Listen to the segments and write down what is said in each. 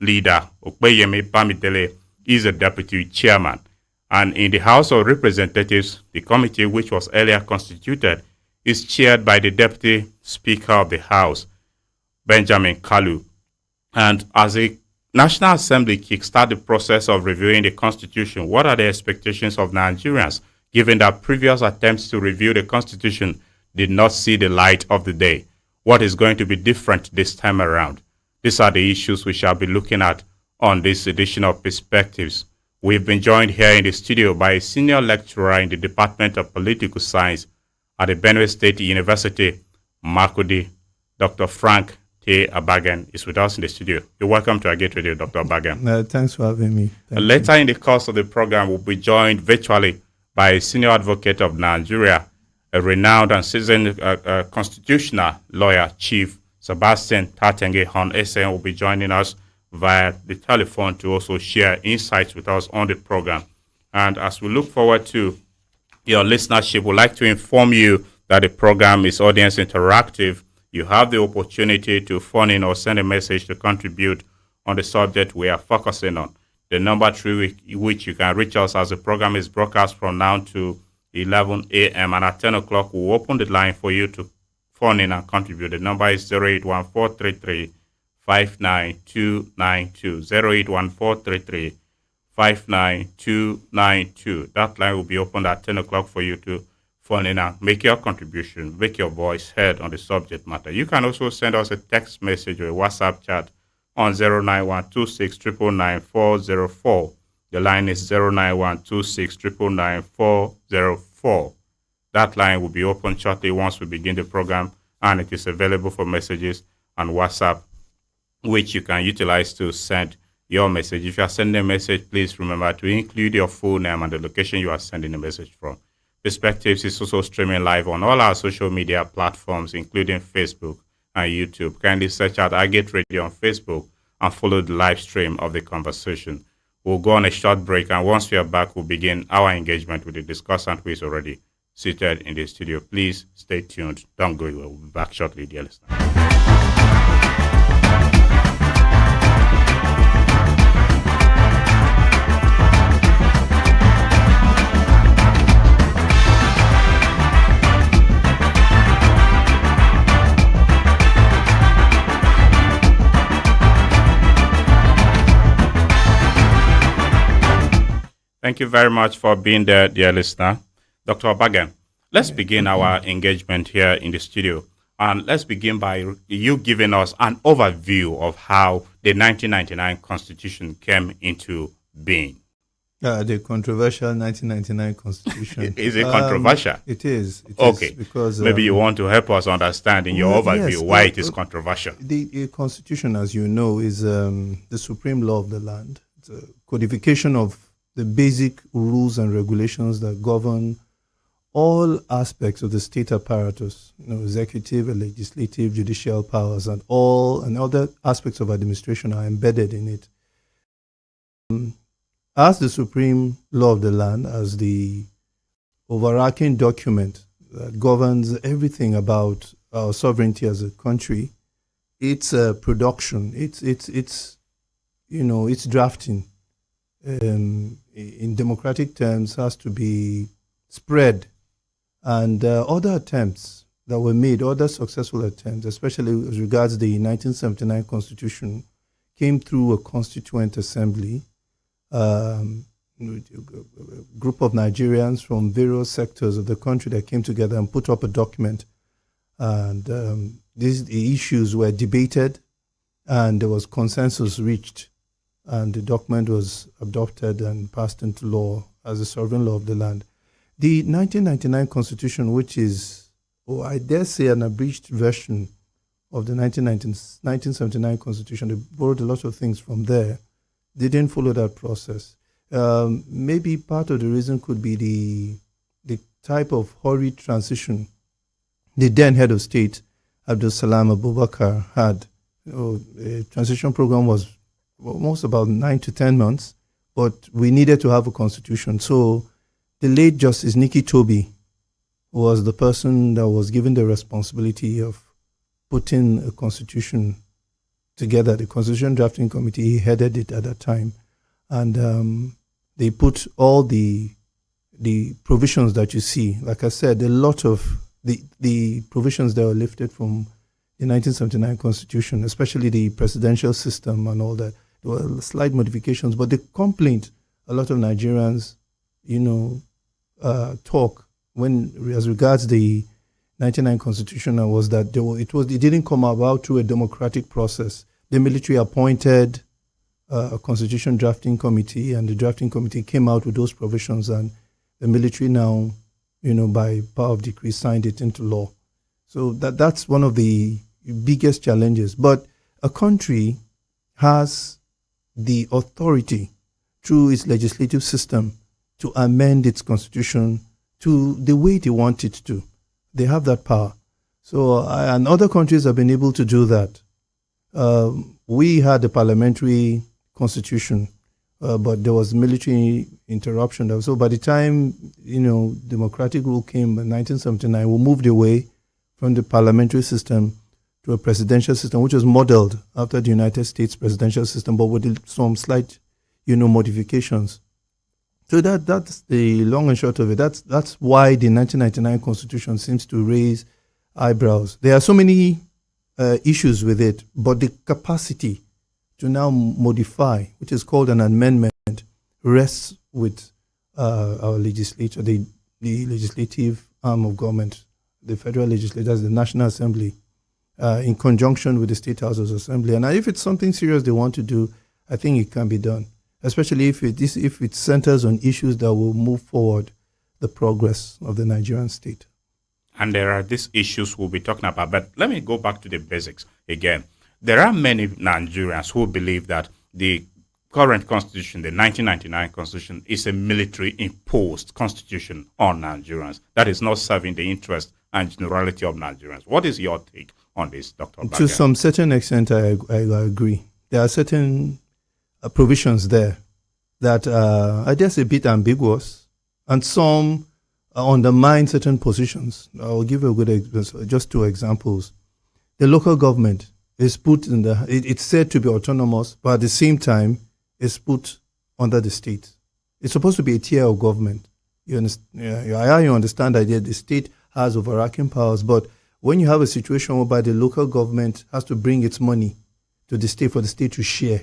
leader, Okpeyemi Bamidele, is a deputy chairman. And in the House of Representatives, the committee, which was earlier constituted, is chaired by the Deputy Speaker of the House, Benjamin Kalu. And as the National Assembly kickstart the process of reviewing the Constitution, what are the expectations of Nigerians, given that previous attempts to review the Constitution did not see the light of the day? What is going to be different this time around? These are the issues we shall be looking at on this edition of Perspectives. We've been joined here in the studio by a senior lecturer in the Department of Political Science at the Benue State University, Makurdi. Dr. Frank T. Abagan is with us in the studio. You're welcome to Agate Radio, Dr. Abagan. Thanks for having me. Later in the course of the program, we'll be joined virtually by a senior advocate of Nigeria, a renowned and seasoned constitutional lawyer, Chief Sebastian Tatenge Hon SN, will be joining us via the telephone to also share insights with us on the program. And as we look forward to your listenership, we'd like to inform you that the program is audience interactive. You have the opportunity to phone in or send a message to contribute on the subject we are focusing on. The number through which you can reach us as the program is broadcast from now to 11 a.m. and at 10 o'clock, we'll open the line for you to phone in and contribute. The number is 08143359292, 08143359292. That line will be opened at 10 o'clock for you to phone in and make your contribution, make your voice heard on the subject matter. You can also send us a text message or a WhatsApp chat on 09126999404. The line is 09126999404. That line will be open shortly once we begin the program, and it is available for messages and WhatsApp, which you can utilize to send your message. If you are sending a message, please remember to include your full name and the location you are sending a message from. Perspectives is also streaming live on all our social media platforms, including Facebook and YouTube. Kindly search out Agate Radio on Facebook and follow the live stream of the conversation. We'll go on a short break, and once we are back, we'll begin our engagement with the discussant who is already seated in the studio. Please stay tuned. Don't go away. We'll be back shortly, dear listeners. Thank you very much for being there, dear listener. Dr. Abagan, let's begin our engagement here in the studio. And let's begin by you giving us an overview of how the 1999 Constitution came into being. The controversial 1999 Constitution. Is it controversial? It is. Okay. Because maybe you want to help us understand in your overview yes, why it is controversial. The Constitution, as you know, is the supreme law of the land. It's a codification of the basic rules and regulations that govern all aspects of the state apparatus, executive, legislative, judicial powers, and other aspects of administration are embedded in it. As the supreme law of the land, as the overarching document that governs everything about our sovereignty as a country, its production, its drafting, in democratic terms, has to be spread. And other attempts that were made, other successful attempts, especially as regards the 1979 Constitution, came through a constituent assembly, a group of Nigerians from various sectors of the country that came together and put up a document. And the issues were debated, and there was consensus reached, and the document was adopted and passed into law as a sovereign law of the land. The 1999 Constitution, which is, I dare say, an abridged version of the 1979 Constitution, they borrowed a lot of things from there. They didn't follow that process. Maybe part of the reason could be the type of hurried transition the then head of state, Abdul Salam Abubakar, had. The transition program was almost about 9 to 10 months, but we needed to have a constitution. So the late Justice Nikki Toby was the person that was given the responsibility of putting a constitution together, the Constitution Drafting Committee. He headed it at that time, and they put all the provisions that you see. Like I said, a lot of the provisions that were lifted from the 1979 Constitution, especially the presidential system and all that, there were slight modifications. But the complaint a lot of Nigerians, talk when as regards the 1999 Constitution was that it didn't come about through a democratic process. The military appointed a Constitution Drafting Committee, and the Drafting Committee came out with those provisions, and the military now, by power of decree, signed it into law. So that's one of the biggest challenges. But a country has the authority through its legislative system to amend its constitution to the way they want it to. They have that power. So, and other countries have been able to do that. We had a parliamentary constitution, but there was military interruption. So by the time, democratic rule came in 1979, we moved away from the parliamentary system to a presidential system, which was modeled after the United States presidential system, but with some slight, modifications. So that's the long and short of it. That's why the 1999 Constitution seems to raise eyebrows. There are so many issues with it, but the capacity to now modify, which is called an amendment, rests with our legislature, the legislative arm of government, the federal legislature, the National Assembly, in conjunction with the State Houses of Assembly. And if it's something serious they want to do, I think it can be done, especially if it centers on issues that will move forward the progress of the Nigerian state. And there are these issues we'll be talking about, but let me go back to the basics again. There are many Nigerians who believe that the current constitution, the 1999 constitution, is a military-imposed constitution on Nigerians that is not serving the interest and generality of Nigerians. What is your take on this, Dr. Bagia? To some certain extent, I agree. There are certain provisions there that are just a bit ambiguous, and some undermine certain positions. I'll give you a good example, just two examples. The local government is put in it's said to be autonomous, but at the same time, it's put under the state. It's supposed to be a tier of government. You understand that the state has overarching powers, but when you have a situation whereby the local government has to bring its money to the state for the state to share,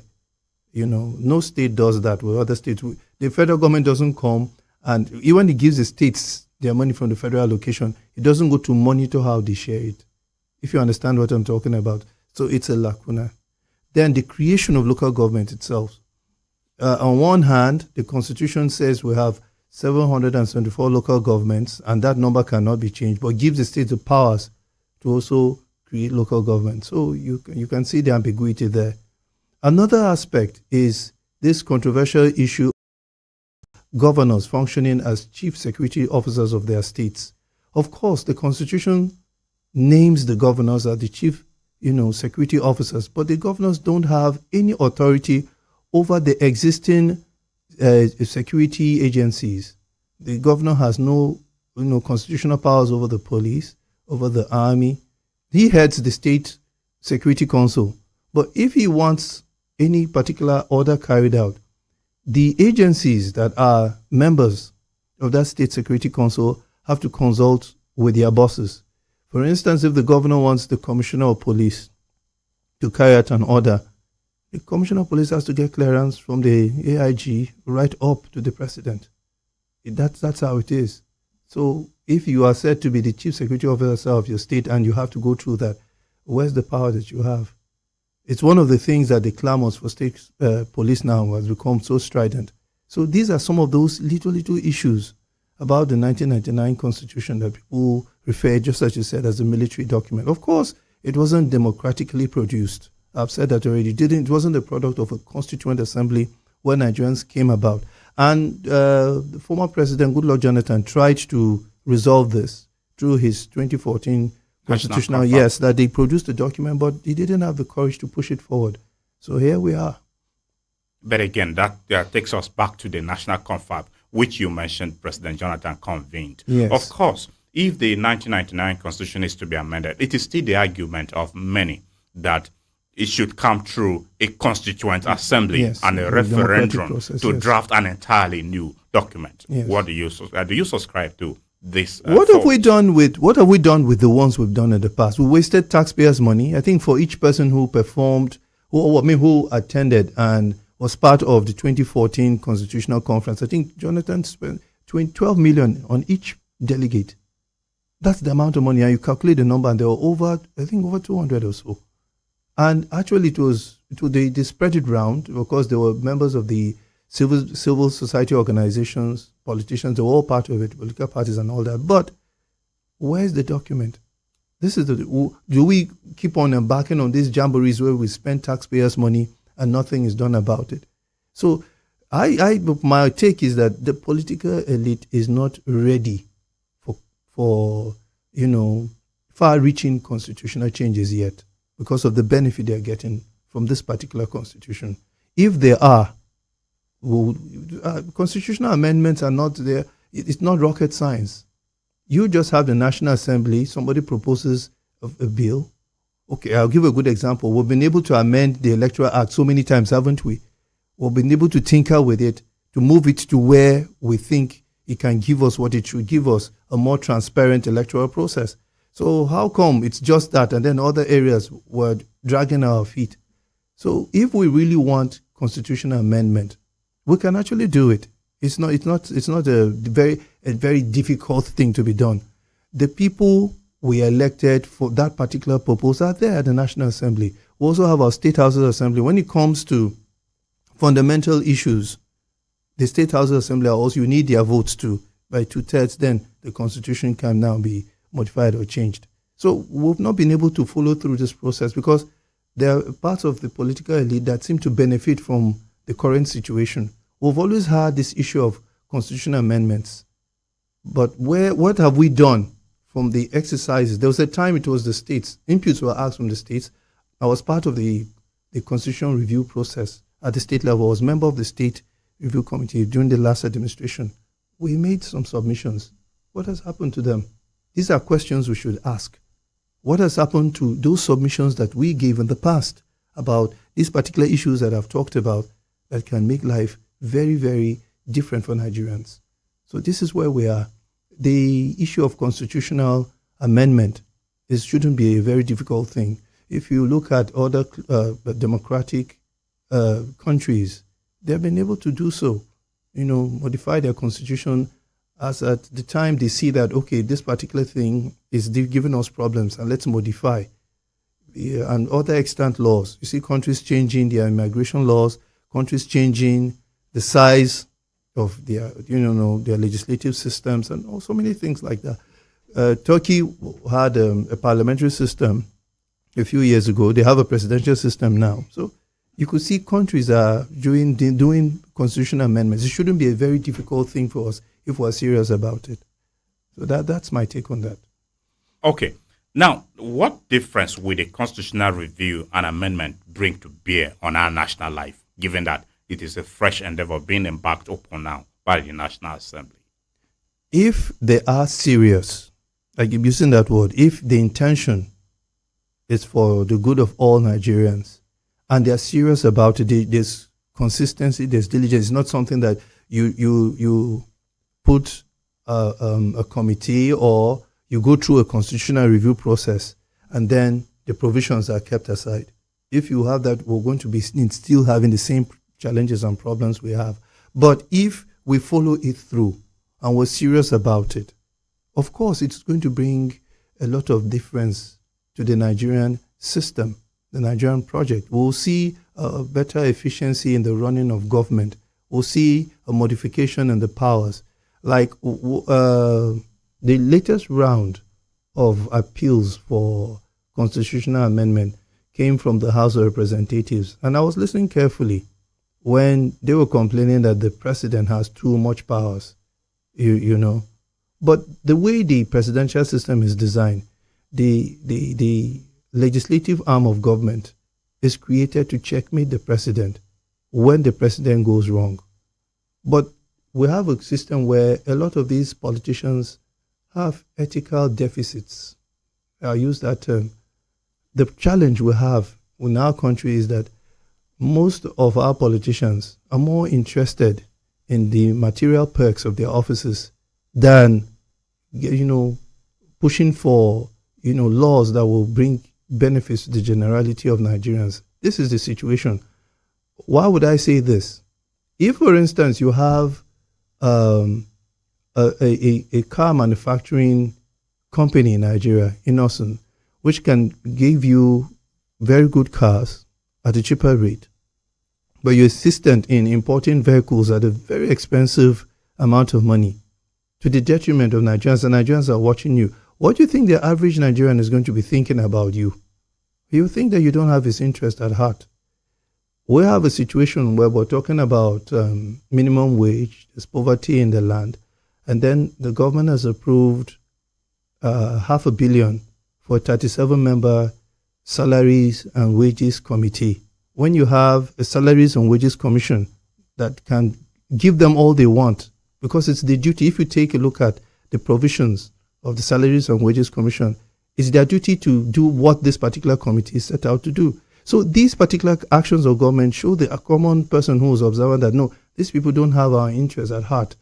no state does that with other states. The federal government doesn't come, and even when it gives the states their money from the federal allocation, it doesn't go to monitor how they share it, if you understand what I'm talking about. So it's a lacuna. Then the creation of local government itself. On one hand, the Constitution says we have 774 local governments, and that number cannot be changed, but gives the states the powers to also create local government. So you can see the ambiguity there. Another aspect is this controversial issue of governors functioning as chief security officers of their states. Of course, the Constitution names the governors as the chief security officers, but the governors don't have any authority over the existing security agencies. The governor has no constitutional powers over the police, over the army. He heads the state security council. But if he wants any particular order carried out, the agencies that are members of that state security council have to consult with their bosses. For instance, if the governor wants the commissioner of police to carry out an order, the commissioner of police has to get clearance from the AIG right up to the president. That's how it is. So if you are said to be the chief security officer of your state and you have to go through that, where's the power that you have? It's one of the things that the clamors for state police now has become so strident. So these are some of those little issues about the 1999 Constitution that people refer, just as you said, as a military document. Of course, it wasn't democratically produced. I've said that already. It wasn't the product of a constituent assembly where Nigerians came about. And the former president, Goodluck Jonathan, tried to resolve this through his 2014 constitutional, yes, that they produced a document, but he didn't have the courage to push it forward. So here we are. But again, that takes us back to the National Confab, which you mentioned President Jonathan convened. Yes. Of course, if the 1999 Constitution is to be amended, it is still the argument of many that it should come through a constituent assembly Yes, and a a democratic referendum process, to yes. draft an entirely new document. Yes. What do you subscribe to this? What have we thought? done with the ones we've done in the past? We wasted taxpayers' money. I think for each person who performed, who attended and was part of the 2014 Constitutional Conference, I think Jonathan spent 12 million on each delegate. That's the amount of money, and you calculate the number, and there were over 200 or so. And actually, they spread it round because there were members of the civil society organizations, politicians, they were all part of it, political parties and all that. But where's the document? Do we keep on embarking on these jamborees where we spend taxpayers' money and nothing is done about it? So my take is that the political elite is not ready for far-reaching constitutional changes yet because of the benefit they're getting from this particular constitution. If they are, constitutional amendments are not there. It's not rocket science. You just have the National Assembly, somebody proposes a bill. Okay, I'll give a good example. We've been able to amend the Electoral Act so many times, haven't we? We've been able to tinker with it, to move it to where we think it can give us what it should give us, a more transparent electoral process. So how come it's just that and then other areas were dragging our feet? So if we really want constitutional amendment, we can actually do it. It's not a very difficult thing to be done. The people we elected for that particular purpose are there at the National Assembly. We also have our State Houses Assembly. When it comes to fundamental issues, the State Houses Assembly are also, you need their votes too. By 2/3, then the Constitution can now be modified or changed. So we've not been able to follow through this process because there are parts of the political elite that seem to benefit from the current situation. We've always had this issue of constitutional amendments. But what have we done from the exercises? There was a time it was the states. Inputs were asked from the states. I was part of the constitutional review process at the state level. I was a member of the State Review Committee during the last administration. We made some submissions. What has happened to them? These are questions we should ask. What has happened to those submissions that we gave in the past about these particular issues that I've talked about that can make life very, very different for Nigerians? So this is where we are. The issue of constitutional amendment shouldn't be a very difficult thing. If you look at other democratic countries, they've been able to do so, modify their constitution as at the time they see that, okay, this particular thing is giving us problems and let's modify. And other extant laws. You see countries changing their immigration laws, countries changing the size of their, their legislative systems and so many things like that. Turkey had a parliamentary system a few years ago. They have a presidential system now. So you could see countries are doing constitutional amendments. It shouldn't be a very difficult thing for us if we're serious about it. So that's my take on that. Okay. Now, what difference will a constitutional review and amendment bring to bear on our national life, given that it is a fresh endeavor being embarked upon now by the National Assembly? If they are serious, I keep using that word, if the intention is for the good of all Nigerians, and they're serious about it, there's consistency, there's diligence. It's not something that you put a committee or you go through a constitutional review process and then the provisions are kept aside. If you have that, we're going to be still having the same challenges and problems we have. But if we follow it through and we're serious about it, of course, it's going to bring a lot of difference to the Nigerian system, the Nigerian project. We'll see a better efficiency in the running of government. We'll see a modification in the powers. Like the latest round of appeals for constitutional amendment came from the House of Representatives. And I was listening carefully when they were complaining that the president has too much powers, you know. But the way the presidential system is designed, the legislative arm of government is created to checkmate the president when the president goes wrong. But we have a system where a lot of these politicians have ethical deficits. I use that term. The challenge we have in our country is that most of our politicians are more interested in the material perks of their offices than, pushing for, laws that will bring benefits to the generality of Nigerians. This is the situation. Why would I say this? If, for instance, you have a car manufacturing company in Nigeria, Innoson, which can give you very good cars at a cheaper rate, but you're insistent in importing vehicles at a very expensive amount of money to the detriment of Nigerians, and Nigerians are watching you. What do you think the average Nigerian is going to be thinking about you? You think that you don't have his interest at heart. We have a situation where we're talking about minimum wage, there's poverty in the land, and then the government has approved $500 million for a 37-member salaries and wages committee. When you have a salaries and wages commission that can give them all they want, because it's the duty, if you take a look at the provisions of the salaries and wages commission, it's their duty to do what this particular committee is set out to do. So these particular actions of government show the common person who is observant that no, these people don't have our interests at heart.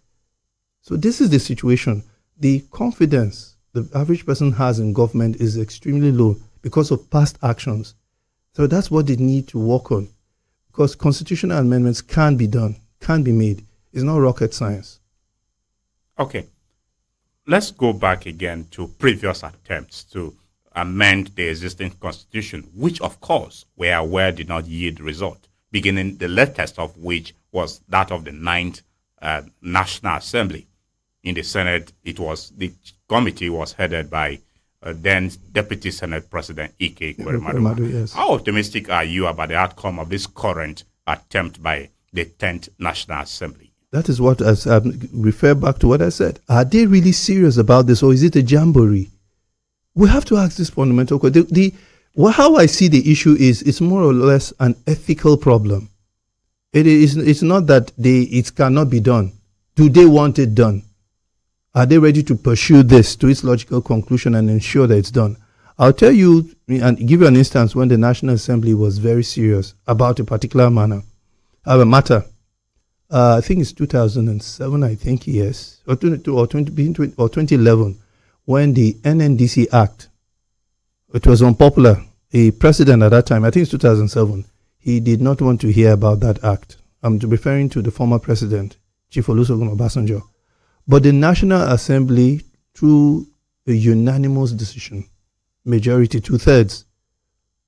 So this is the situation. The confidence the average person has in government is extremely low because of past actions. So that's what they need to work on, because constitutional amendments can be done, can be made. It's not rocket science. Okay. Let's go back again to previous attempts to amend the existing constitution, which, of course, we are aware did not yield result, beginning the latest of which was that of the 9th National Assembly. In the Senate, the committee was headed by then Deputy Senate President Ike Ekweremadu. Yes. How optimistic are you about the outcome of this current attempt by the 10th National Assembly? That is what, as I refer back to what I said. Are they really serious about this, or is it a jamboree? We have to ask this fundamental question. How I see the issue is, it's more or less an ethical problem. It's not that it cannot be done. Do they want it done? Are they ready to pursue this to its logical conclusion and ensure that it's done? I'll tell you and give you an instance when the National Assembly was very serious about a particular matter. I think it's 2007, I think, yes, or 2011, when the NNDC Act, it was unpopular. The president at that time, I think it's 2007, he did not want to hear about that act. I'm referring to the former president, Chief Olusegun Obasanjo. But the National Assembly, through a unanimous decision, majority, 2/3,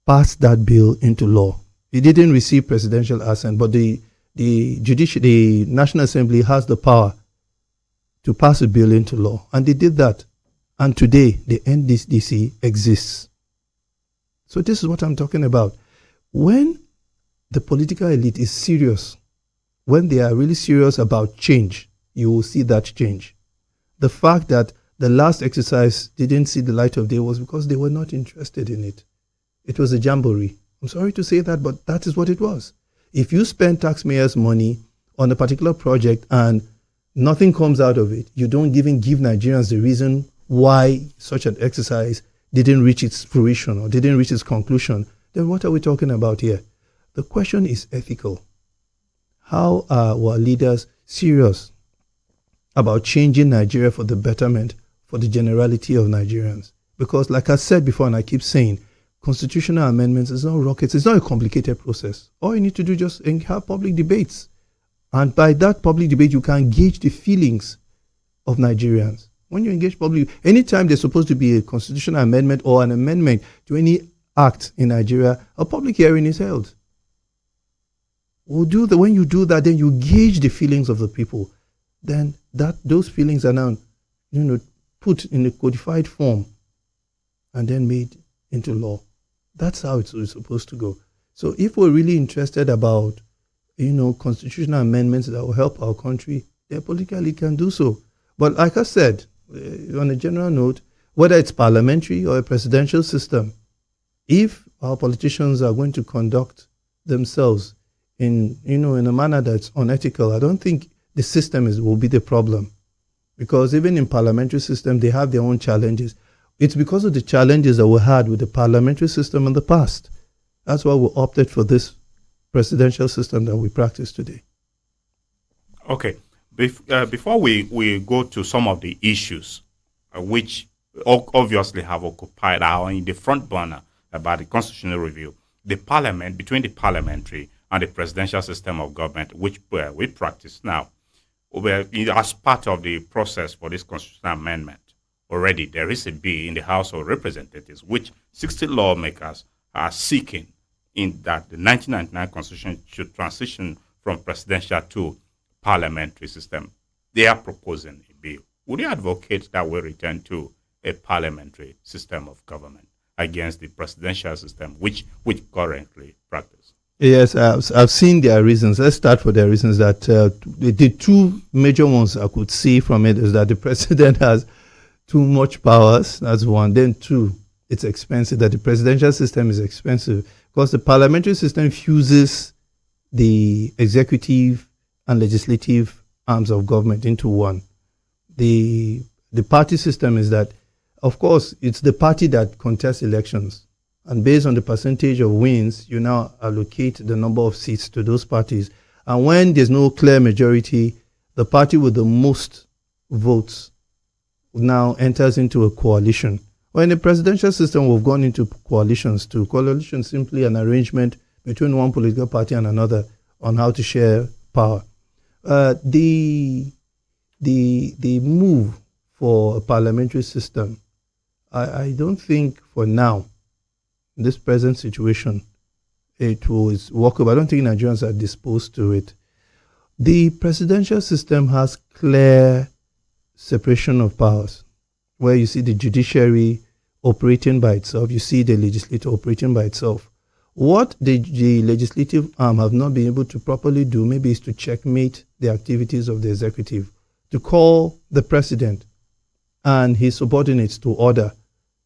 passed that bill into law. It didn't receive presidential assent, but the National Assembly has the power to pass a bill into law. And they did that. And today, the NDC exists. So this is what I'm talking about. When the political elite is serious, when they are really serious about change, you will see that change. The fact that the last exercise didn't see the light of day was because they were not interested in it. It was a jamboree. I'm sorry to say that, but that is what it was. If you spend taxpayers' money on a particular project and nothing comes out of it, you don't even give Nigerians the reason why such an exercise didn't reach its fruition or didn't reach its conclusion, then what are we talking about here? The question is ethical. How are our leaders serious about changing Nigeria for the betterment, for the generality of Nigerians? Because like I said before, and I keep saying, constitutional amendments is not rockets. It's not a complicated process. All you need to do is just have public debates. And by that public debate, you can gauge the feelings of Nigerians. When you engage public, anytime there's supposed to be a constitutional amendment or an amendment to any act in Nigeria, a public hearing is held. When you do that, then you gauge the feelings of the people. Then those feelings are now, put in a codified form and then made into law. That's how it's supposed to go. So if we're really interested about, constitutional amendments that will help our country, then politically can do so. But like I said, on a general note, whether it's parliamentary or a presidential system, if our politicians are going to conduct themselves in a manner that's unethical, I don't think the system will be the problem. Because even in parliamentary system, they have their own challenges. It's because of the challenges that we had with the parliamentary system in the past. That's why we opted for this presidential system that we practice today. Okay. Before we go to some of the issues which obviously have occupied our in the front burner about the constitutional review, the parliament, between the parliamentary and the presidential system of government, which we practice now, as part of the process for this constitutional amendment, already there is a bill in the House of Representatives which 60 lawmakers are seeking in that the 1999 Constitution should transition from presidential to parliamentary system. They are proposing a bill. Would you advocate that we return to a parliamentary system of government against the presidential system, which currently practice? Yes, I've seen their reasons. Let's start with their reasons. That the two major ones I could see from it is that the president has too much powers. That's one. Then two, it's expensive. That the presidential system is expensive because the parliamentary system fuses the executive and legislative arms of government into one. The party system is that, of course, it's the party that contests elections. And based on the percentage of wins, you now allocate the number of seats to those parties. And when there's no clear majority, the party with the most votes now enters into a coalition. Well, in the presidential system, we've gone into coalitions too. Coalition is simply an arrangement between one political party and another on how to share power. The move for a parliamentary system, I don't think for now, in this present situation, it was workable. I don't think Nigerians are disposed to it. The presidential system has clear separation of powers, where you see the judiciary operating by itself, you see the legislature operating by itself. What the legislative arm have not been able to properly do maybe is to checkmate the activities of the executive, to call the president and his subordinates to order,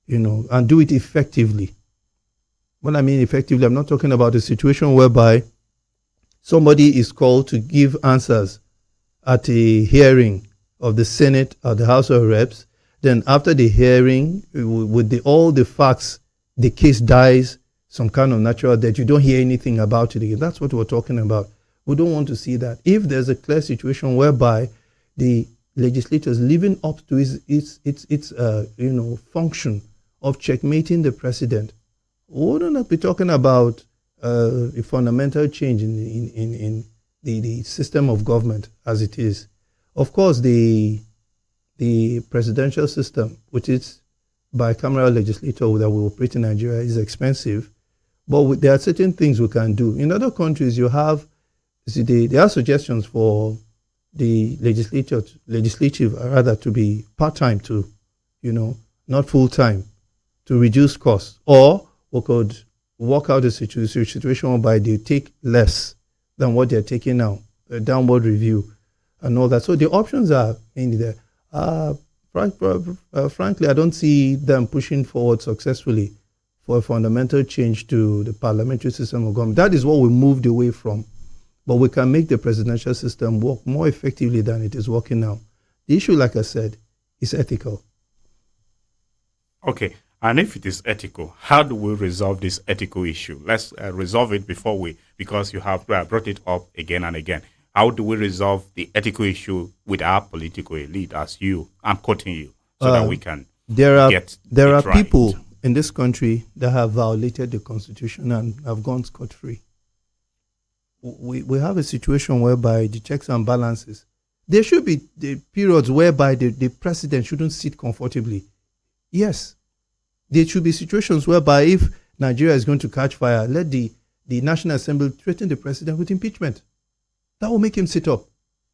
and do it effectively. When I mean effectively, I'm not talking about a situation whereby somebody is called to give answers at a hearing of the Senate or the House of Reps. Then after the hearing, with all the facts, the case dies some kind of natural death. You don't hear anything about it again. That's what we're talking about. We don't want to see that. If there's a clear situation whereby the legislature is living up to its function of checkmating the president, we wouldn't be talking about a fundamental change in the system of government as it is. Of course, the presidential system, which is bicameral legislature that we operate in Nigeria, is expensive. But there are certain things we can do. In other countries, there are suggestions for the legislative rather to be part-time too, not full-time, to reduce costs. Or we could work out a situation whereby they take less than what they're taking now, a downward review and all that. So the options are mainly there. Frankly, I don't see them pushing forward successfully for a fundamental change to the parliamentary system of government. That is what we moved away from. But we can make the presidential system work more effectively than it is working now. The issue, like I said, is ethical. Okay. And if it is ethical, how do we resolve this ethical issue? Let's resolve it because you have brought it up again and again. How do we resolve the ethical issue with our political elite I'm quoting you, so that we can There are right. people in this country that have violated the Constitution and have gone scot-free. We have a situation whereby the checks and balances, there should be the periods whereby the president shouldn't sit comfortably. Yes. There should be situations whereby if Nigeria is going to catch fire, let the National Assembly threaten the president with impeachment. That will make him sit up.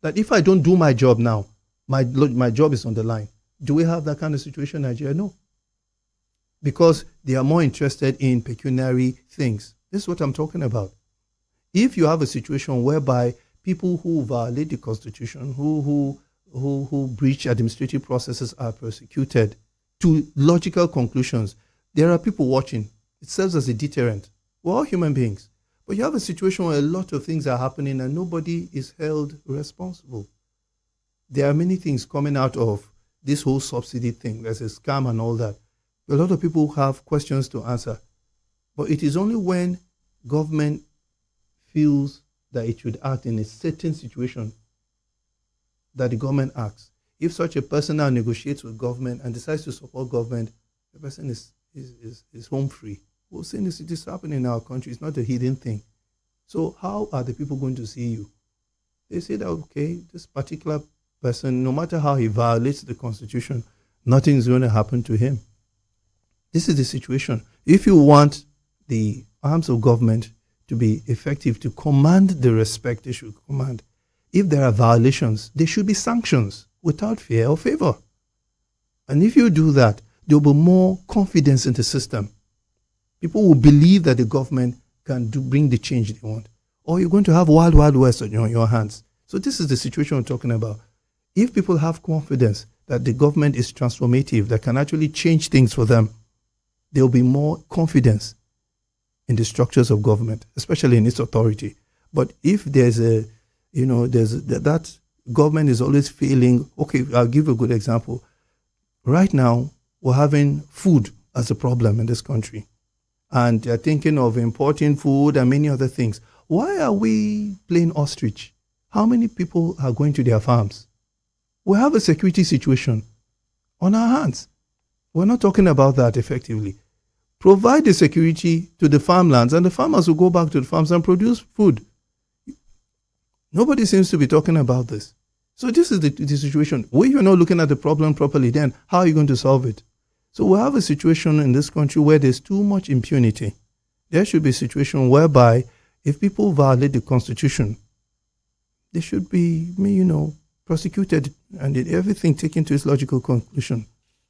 That if I don't do my job now, my job is on the line. Do we have that kind of situation in Nigeria? No. Because they are more interested in pecuniary things. This is what I'm talking about. If you have a situation whereby people who violate the Constitution, who breach administrative processes are persecuted, to logical conclusions. There are people watching. It serves as a deterrent. We're all human beings. But you have a situation where a lot of things are happening and nobody is held responsible. There are many things coming out of this whole subsidy thing. There's a scam and all that. A lot of people have questions to answer. But it is only when government feels that it should act in a certain situation that the government acts. If such a person now negotiates with government and decides to support government, the person is home free. We're seeing this is happening in our country. It's not a hidden thing. So how are the people going to see you? They say that, okay, this particular person, no matter how he violates the constitution, nothing is going to happen to him. This is the situation. If you want the arms of government to be effective, to command the respect they should command, if there are violations, there should be sanctions without fear or favor. And if you do that, there will be more confidence in the system. People will believe that the government can bring the change they want. Or you're going to have wild, wild west on your hands. So this is the situation we're talking about. If people have confidence that the government is transformative, that can actually change things for them, there will be more confidence in the structures of government, especially in its authority. But if there's that government is always failing. Okay, I'll give a good example. Right now, we're having food as a problem in this country. And they're thinking of importing food and many other things. Why are we playing ostrich? How many people are going to their farms? We have a security situation on our hands. We're not talking about that effectively. Provide the security to the farmlands and the farmers will go back to the farms and produce food. Nobody seems to be talking about this. So this is the situation. When you're not looking at the problem properly, then how are you going to solve it? So we have a situation in this country where there's too much impunity. There should be a situation whereby if people violate the constitution, they should be, prosecuted and everything taken to its logical conclusion.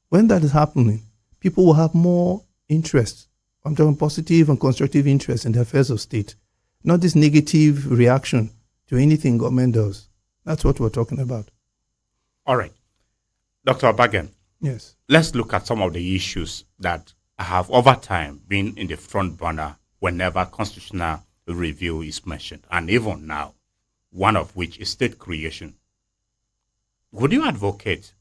When that is happening, people will have more interest. I'm talking positive and constructive interest in the affairs of state, not this negative reaction to anything government does. That's what we're talking about. All right. Dr. Abagan. Yes. Let's look at some of the issues that have over time been in the front burner whenever constitutional review is mentioned, and even now, one of which is state creation. Would you advocate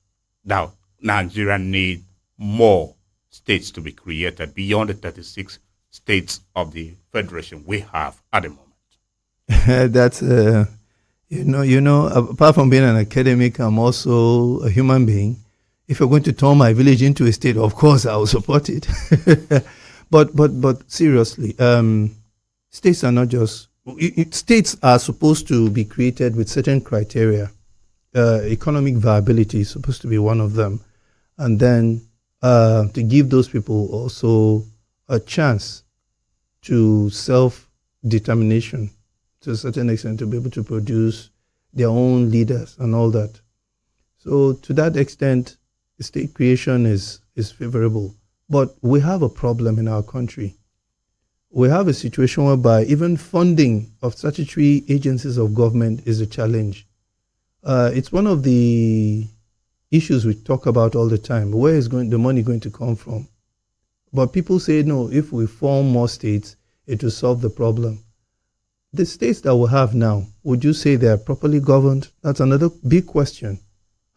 that Nigeria needs more states to be created beyond the 36 states of the federation we have at the moment? That's, apart from being an academic, I'm also a human being. If you're going to turn my village into a state, of course, I will support it. But seriously, states are not just... States are supposed to be created with certain criteria. Economic viability is supposed to be one of them. And then to give those people also a chance to self-determination to a certain extent, to be able to produce their own leaders and all that. So to that extent, state creation is favorable. But we have a problem in our country. We have a situation whereby even funding of statutory agencies of government is a challenge. It's one of the issues we talk about all the time. Where is the money going to come from? But people say, no, if we form more states, it will solve the problem. The states that we have now, would you say they are properly governed? That's another big question.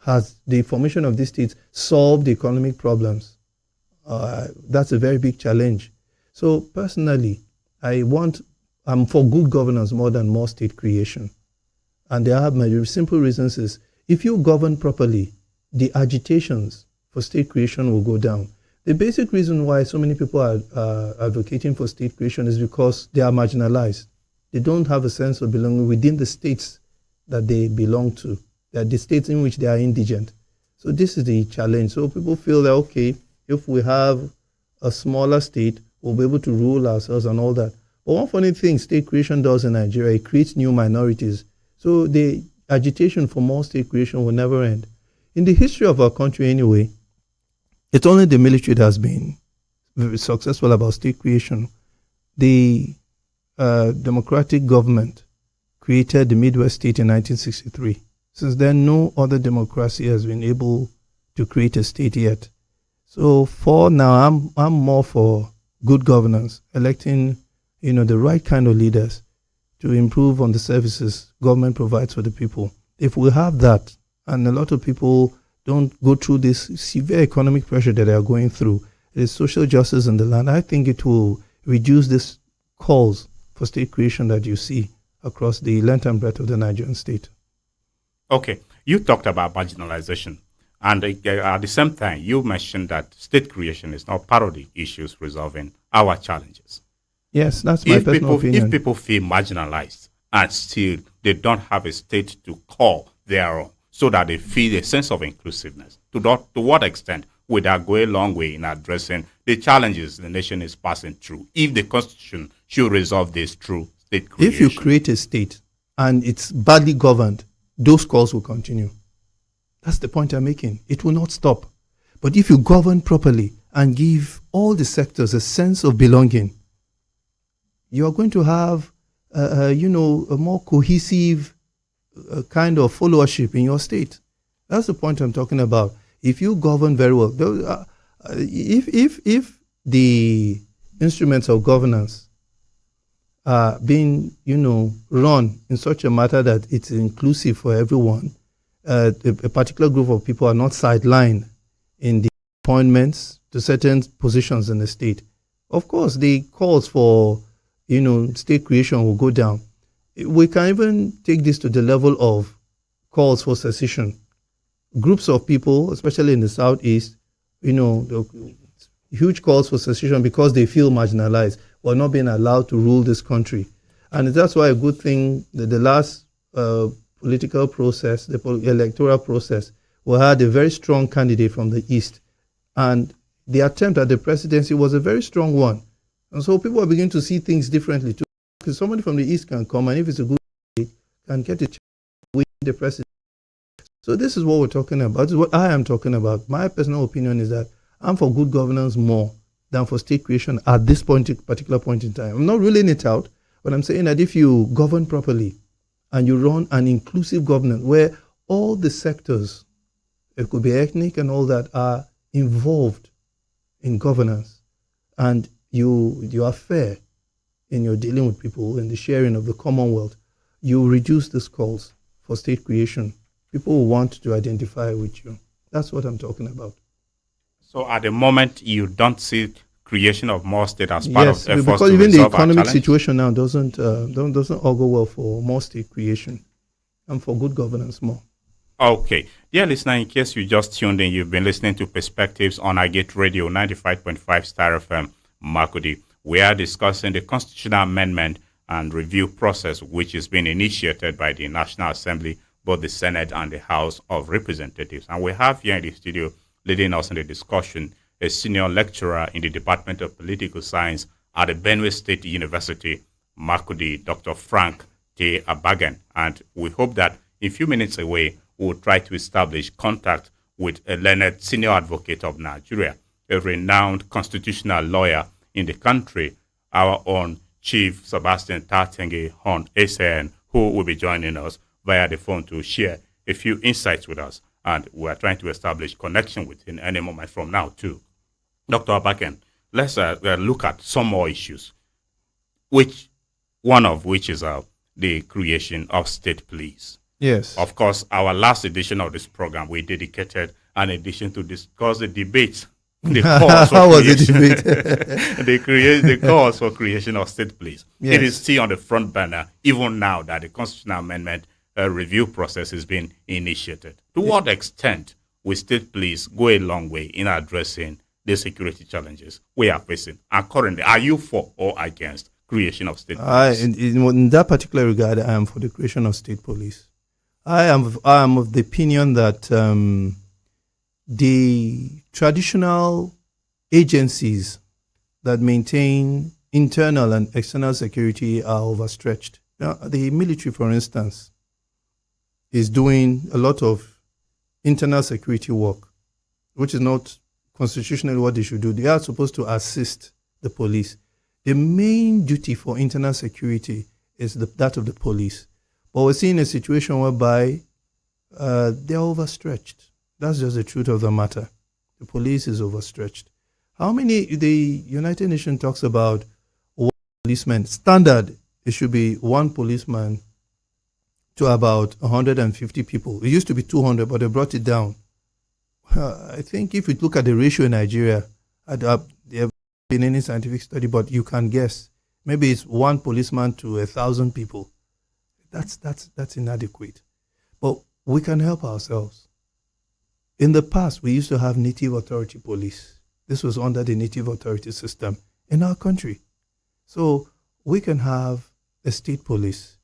Has the formation of these states solved the economic problems? That's a very big challenge. So personally, I'm for good governance more than more state creation. And there are my simple reasons is, if you govern properly, the agitations for state creation will go down. The basic reason why so many people are advocating for state creation is because they are marginalized. They don't have a sense of belonging within the states that they belong to. They are the states in which they are indigent. So this is the challenge. So people feel that, okay, if we have a smaller state, we'll be able to rule ourselves and all that. But one funny thing state creation does in Nigeria, it creates new minorities. So the agitation for more state creation will never end. In the history of our country anyway, it's only the military that has been very successful about state creation. The democratic government created the Midwest state in 1963. Since then, no other democracy has been able to create a state yet. So for now, I'm more for good governance, electing, the right kind of leaders to improve on the services government provides for the people. If we have that, and a lot of people don't go through this severe economic pressure that they are going through, there's social justice in the land, I think it will reduce these calls for state creation that you see across the length and breadth of the Nigerian state. Okay, you talked about marginalization. And at the same time, you mentioned that state creation is not part of the issues resolving our challenges. Yes, that's my personal opinion. If people feel marginalized and still they don't have a state to call their own, so that they feel a sense of inclusiveness, to what extent would that go a long way in addressing the challenges the nation is passing through, if the Constitution should resolve this through state creation? If you create a state and it's badly governed, those calls will continue. That's the point I'm making. It will not stop. But if you govern properly and give all the sectors a sense of belonging, you are going to have, a more cohesive kind of followership in your state. That's the point I'm talking about. If you govern very well, if the instruments of governance are being, run in such a matter that it's inclusive for everyone, a particular group of people are not sidelined in the appointments to certain positions in the state, of course, the calls for, state creation will go down. We can even take this to the level of calls for secession. Groups of people, especially in the southeast, the huge calls for secession because they feel marginalized or not being allowed to rule this country. And that's why a good thing that the last political process, the electoral process, we had a very strong candidate from the east. And the attempt at the presidency was a very strong one. And so people are beginning to see things differently too. Because somebody from the east can come, and if it's a good candidate, can get a chance to win the presidency. So this is what we're talking about. This is what I am talking about. My personal opinion is that I'm for good governance more than for state creation at this particular point in time. I'm not ruling it out, but I'm saying that if you govern properly and you run an inclusive governance where all the sectors, it could be ethnic and all that, are involved in governance, and you are fair in your dealing with people and the sharing of the commonwealth, you reduce these calls for state creation. People will want to identify with you. That's what I'm talking about. So at the moment, you don't see creation of more state as part of efforts to resolve because even the economic our situation now doesn't augur well for more state creation and for good governance more. Okay. Dear listener, in case you just tuned in, you've been listening to Perspectives on Agate Radio 95.5 Star FM, Makurdi. We are discussing the constitutional amendment and review process which is being initiated by the National Assembly, both the Senate and the House of Representatives. And we have here in the studio leading us in the discussion a senior lecturer in the Department of Political Science at the Benue State University, Makurdi, Dr. Frank T. Abagan. And we hope that in a few minutes away, we'll try to establish contact with a learned senior advocate of Nigeria, a renowned constitutional lawyer in the country, our own Chief Sebastian Tatenge Hon SAN, who will be joining us via the phone to share a few insights with us. And we are trying to establish connection with him any moment from now, too. Dr. Abakan, let's look at some more issues, one of which is the creation of state police. Yes. Of course, our last edition of this program, we dedicated an edition to discuss the debates. The cause How was the debate? The cause for creation of state police. Yes. It is still on the front burner, even now that the constitutional amendment review process is being initiated. To what extent will state police go a long way in addressing the security challenges we are facing? And currently, are you for or against creation of state police? In that particular regard, I am for the creation of state police. I am of the opinion that the traditional agencies that maintain internal and external security are overstretched. Now, the military, for instance, is doing a lot of internal security work, which is not constitutionally what they should do. They are supposed to assist the police. The main duty for internal security is that of the police. But we're seeing a situation whereby they're overstretched. That's just the truth of the matter. The police is overstretched. The United Nations talks about one policeman. Standard, it should be one policeman to about 150 people. It used to be 200, but they brought it down. I think if you look at the ratio in Nigeria, there have been any scientific study, but you can guess. Maybe it's one policeman to 1,000 people. That's inadequate. But we can help ourselves. In the past, we used to have native authority police. This was under the native authority system in our country. So we can have a state police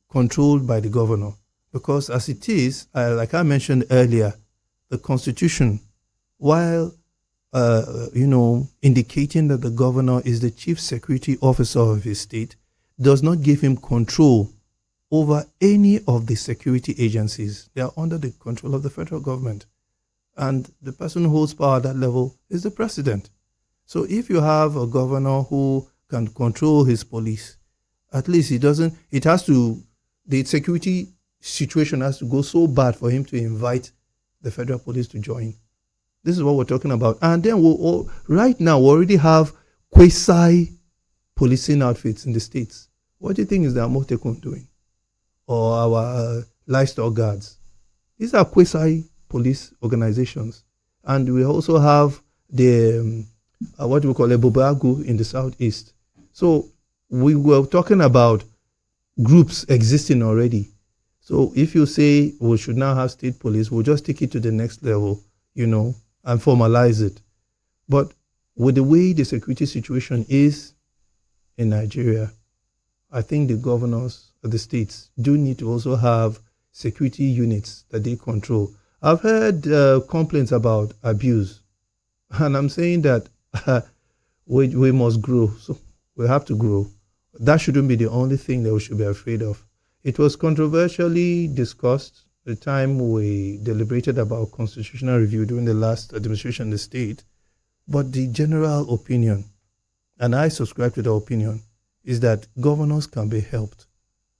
controlled by the governor, because as it is, like I mentioned earlier, the Constitution, while indicating that the governor is the chief security officer of his state, does not give him control over any of the security agencies. They are under the control of the federal government. And the person who holds power at that level is the president. So if you have a governor who can control his police, at least the security situation has to go so bad for him to invite the federal police to join. This is what we're talking about. And then right now, we already have quasi-policing outfits in the states. What do you think is the Amotekun doing? Or our livestock guards? These are quasi-police organizations. And we also have the, what we call Bobagu in the southeast. So we were talking about groups existing already. So if you say we should now have state police, we'll just take it to the next level, and formalize it. But with the way the security situation is in Nigeria, I think the governors of the states do need to also have security units that they control. I've heard complaints about abuse, and I'm saying that we must grow. So we have to grow. That shouldn't be the only thing that we should be afraid of. It was controversially discussed the time we deliberated about constitutional review during the last administration in the state. But the general opinion, and I subscribe to the opinion, is that governors can be helped.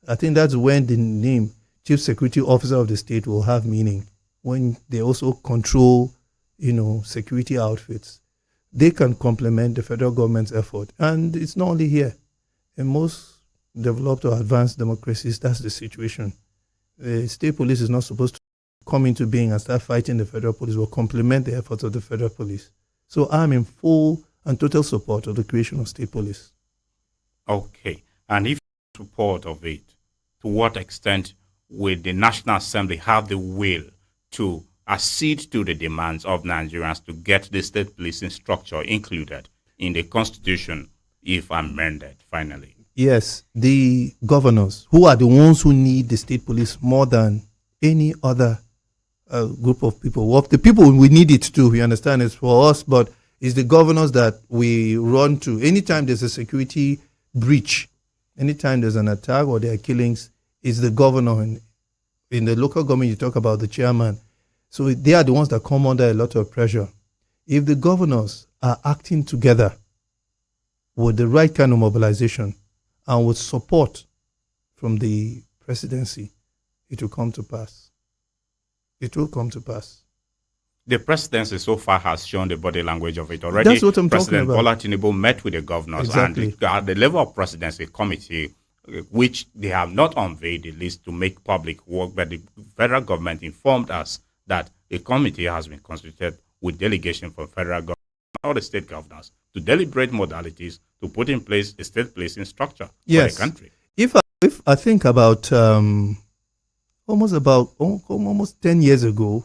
I think that's when the name Chief Security Officer of the state will have meaning, when they also control, security outfits. They can complement the federal government's effort. And it's not only here. In most developed or advanced democracies, that's the situation. The state police is not supposed to come into being and start fighting the federal police, or complement the efforts of the federal police. So I'm in full and total support of the creation of state police. Okay. And if support of it, to what extent will the National Assembly have the will to accede to the demands of Nigerians to get the state policing structure included in the Constitution if amended finally? Yes, the governors, who are the ones who need the state police more than any other group of people. Well, the people we need it too, we understand it's for us, but it's the governors that we run to. Anytime there's a security breach, anytime there's an attack or there are killings, it's the governor. In the local government, you talk about the chairman. So they are the ones that come under a lot of pressure. If the governors are acting together with the right kind of mobilization, and with support from the presidency, it will come to pass. It will come to pass. The presidency so far has shown the body language of it already. That's what I'm President talking about. Bola Tinubu met with the governors, Exactly. and at the level of presidency committee, which they have not unveiled the list to make public work, but the federal government informed us that a committee has been constituted with delegation from federal government, all the state governors, to deliberate modalities to put in place a state policing structure for the country. If I think about almost 10 years ago,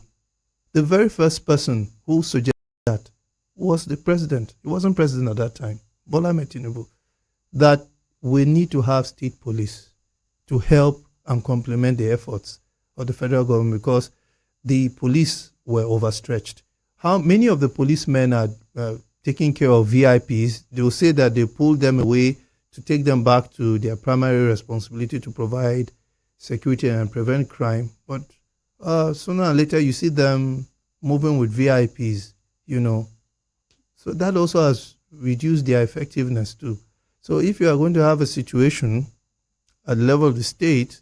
the very first person who suggested that was the president. He wasn't president at that time, Bola Ahmed Tinubu, that we need to have state police to help and complement the efforts of the federal government, because the police were overstretched. How many of the policemen are taking care of VIPs? They will say that they pulled them away to take them back to their primary responsibility to provide security and prevent crime. But sooner or later, you see them moving with VIPs, So that also has reduced their effectiveness too. So if you are going to have a situation at the level of the state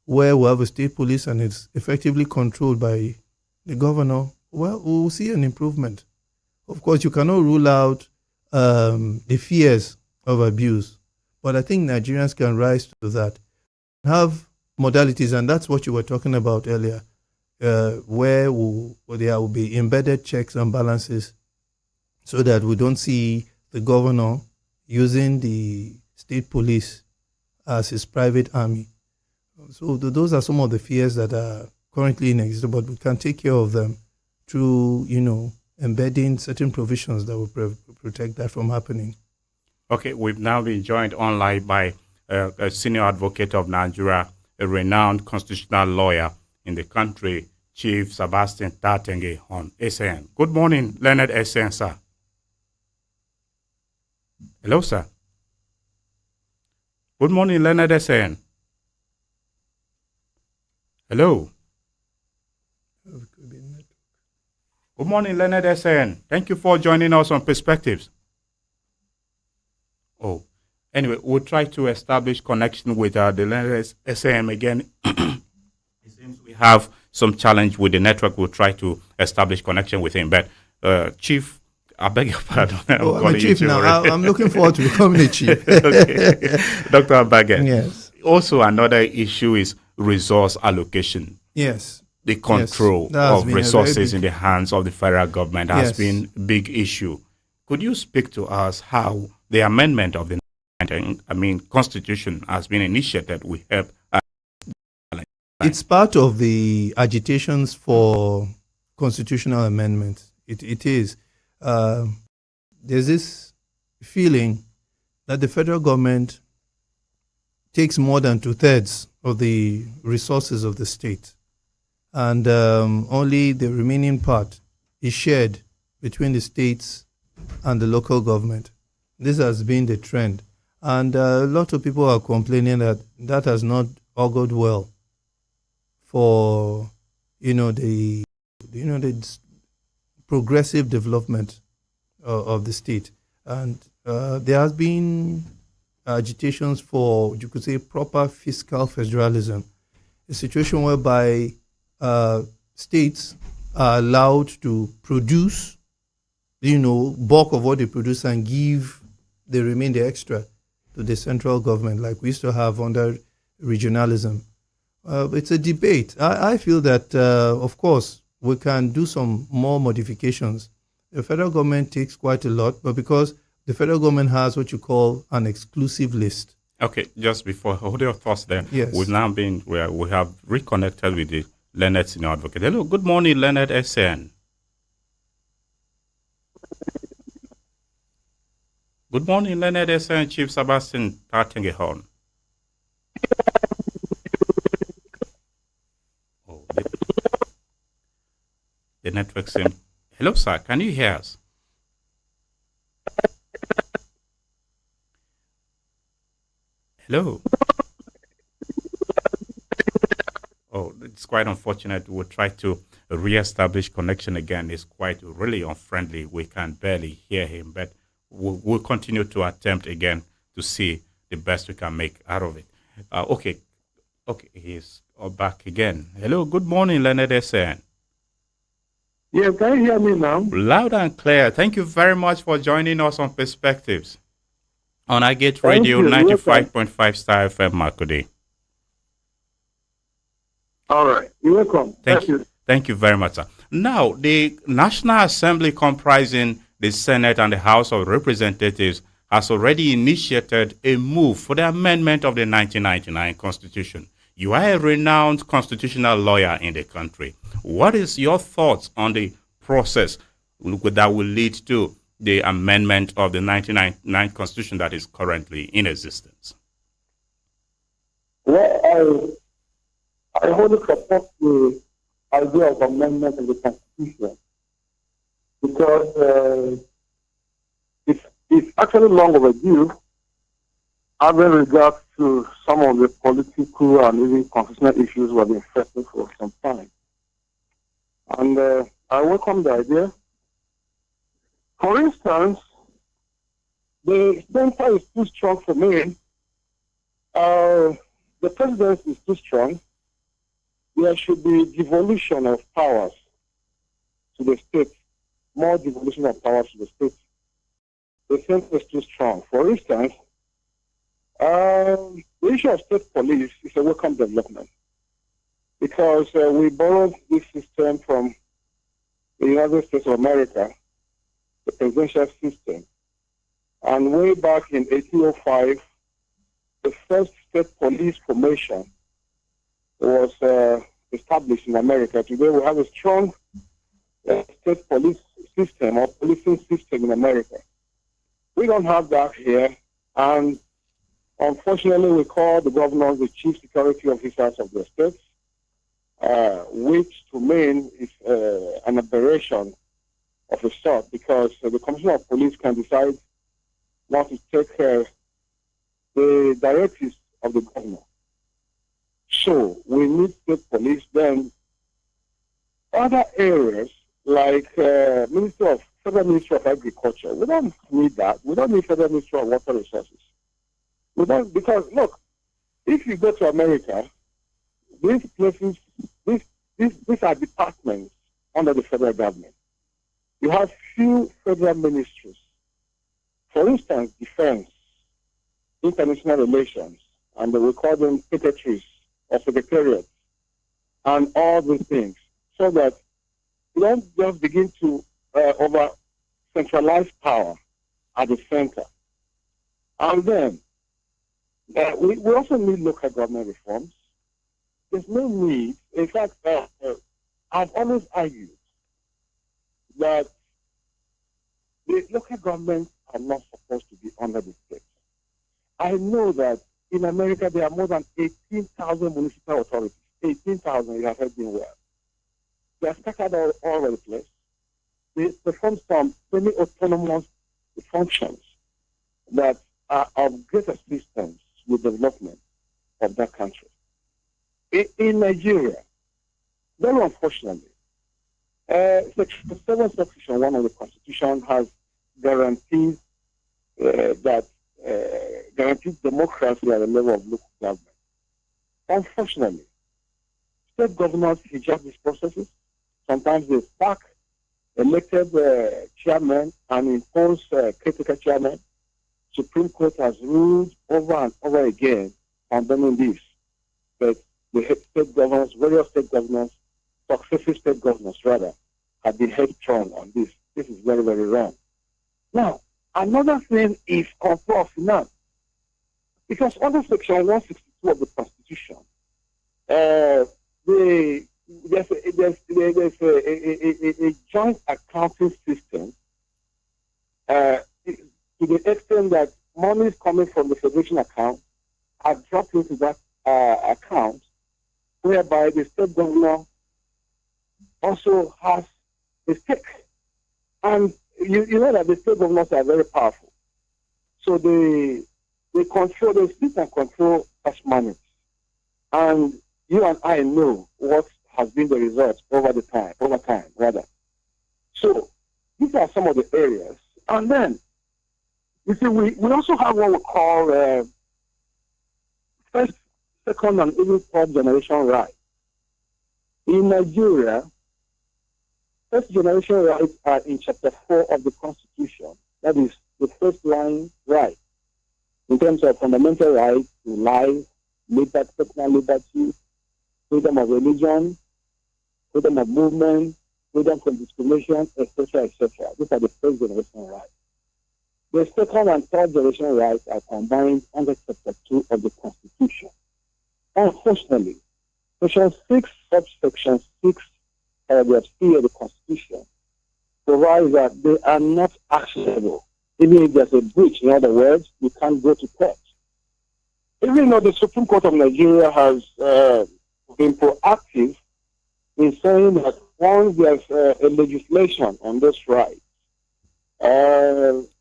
where we have a state police and it's effectively controlled by the governor, well, we'll see an improvement. Of course, you cannot rule out the fears of abuse, but I think Nigerians can rise to that. Have modalities, and that's what you were talking about earlier, where there will be embedded checks and balances so that we don't see the governor using the state police as his private army. So those are some of the fears that are currently in existence, but we can take care of them through, embedding certain provisions that will protect that from happening. Okay, we've now been joined online by a senior advocate of Nigeria, a renowned constitutional lawyer in the country, Chief Sebastian Tatenge on SAN. Good morning, Leonard SAN, sir. Hello, sir. Good morning, Leonard SAN. Hello. Good morning, Leonard SAN. Thank you for joining us on Perspectives. Oh, anyway, we'll try to establish connection with the Leonard SAN again. It seems we have some challenge with the network. We'll try to establish connection with him. But Chief, I beg your pardon. I'm a chief now. I'm looking forward to becoming a chief. Okay. Dr. Abage. Yes. Also, another issue is resource allocation. Yes. The control of resources in the hands of the federal government has been a big issue. Could you speak to us how the amendment of the Constitution has been initiated with help? It's part of the agitations for constitutional amendment. It is. There's this feeling that the federal government takes more than 2/3 of the resources of the state, and only the remaining part is shared between the states and the local government. This has been the trend, and a lot of people are complaining that has not augured well for the progressive development of the state. And there has been agitations for, you could say, proper fiscal federalism, a situation whereby states are allowed to produce, bulk of what they produce and give the remainder extra to the central government, like we used to have under regionalism. It's a debate. I feel that, of course, we can do some more modifications. The federal government takes quite a lot, but because the federal government has what you call an exclusive list. Okay, just before, hold your thoughts there. Yes. We have reconnected with the Leonard Senior Advocate. Hello, good morning, Leonard SN. Good morning, Leonard SN, Chief Sebastian Tatenge. Oh, the network seems. Hello, sir. Can you hear us? Hello. Oh, it's quite unfortunate. We'll try to re-establish connection again. It's quite really unfriendly. We can barely hear him, but we'll continue to attempt again to see the best we can make out of it. Okay, he's back again. Hello, good morning, Leonard SN. Yes, can you hear me now? Loud and clear. Thank you very much for joining us on Perspectives on Agate Radio 95.5 Star FM Makurdi. All right. You're welcome. Thank you. Thank you very much, sir. Now, the National Assembly comprising the Senate and the House of Representatives has already initiated a move for the amendment of the 1999 Constitution. You are a renowned constitutional lawyer in the country. What is your thoughts on the process that will lead to the amendment of the 1999 Constitution that is currently in existence? Well, I wholly support the idea of amendment of the Constitution because it's actually long overdue, having regard to some of the political and even constitutional issues we have been facing for some time. And I welcome the idea. For instance, the center is too strong for me. The presidency is too strong. There should be devolution of powers to the states, more devolution of powers to the states. The center is too strong. For instance, the issue of state police is a welcome development because we borrowed this system from the United States of America, the presidential system. And way back in 1805, the first state police formation was established in America. Today we have a strong state police system or policing system in America. We don't have that here, and unfortunately we call the governors the chief security officers of the states, which to me is an aberration of a sort, because the commissioner of police can decide not to take the directives of the governor. So we need state police. Then other areas like Federal Ministry of Agriculture, we don't need that. We don't need Federal Ministry of Water Resources. We don't, because look, if you go to America, these places, these are departments under the federal government. You have few federal ministries. For instance, defense, international relations, and we call them secretaries or secretariats, and all these things, so that you don't just begin to over centralize power at the center. And then we also need local government reforms. There's no need. In fact, I've always argued that the local governments are not supposed to be under the state. I know that in America there are more than 18,000 municipal authorities. 18,000, you have heard me well. They are scattered all over the place. They perform some semi-autonomous functions that are of great assistance with the development of that country. In Nigeria, very unfortunately, Section 7, Section 1 of the Constitution has guaranteed guaranteed democracy at the level of local government. Unfortunately, state governors hijab these processes. Sometimes they sack elected chairmen and impose critical chairmen. Supreme Court has ruled over and over again condemning this. But the state governors, various state governors, successive state governors rather, have been headstrong on this. This is very, very wrong. Now, another thing is control of finance. Because under Section 162 of the Constitution, there's a joint accounting system to the extent that monies coming from the federation account are dropped into that account, whereby the state governor also has a stake. And you know that the state governors are very powerful. So they control, they split and control such money. And you and I know what has been the result over time rather. So these are some of the areas. And then, you see, we also have what we call first, second, and even third generation rights. In Nigeria, first generation rights are in Chapter 4 of the Constitution. That is the first line right in terms of fundamental rights to life, liberty, personal liberty, freedom of religion, freedom of movement, freedom from discrimination, etc., etc. These are the first generation rights. The second and third generation rights are combined under Chapter 2 of the Constitution. Unfortunately, Section 6, subsection 6, paragraph C of the Constitution provides that they are not actionable. Even if there's a breach, in other words, you can't go to court. Even though the Supreme Court of Nigeria has been proactive in saying that once there's a legislation on this right,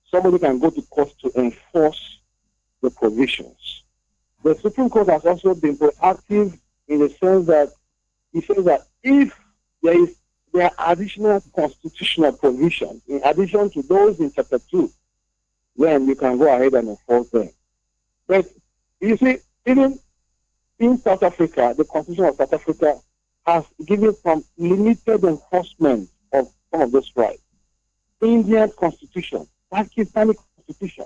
somebody can go to court to enforce the provisions. The Supreme Court has also been proactive in the sense that it says that if there are additional constitutional provisions in addition to those in Chapter 2, then you can go ahead and enforce them. But you see, even in South Africa, the Constitution of South Africa has given some limited enforcement of some of those rights. Indian Constitution, Pakistani Constitution.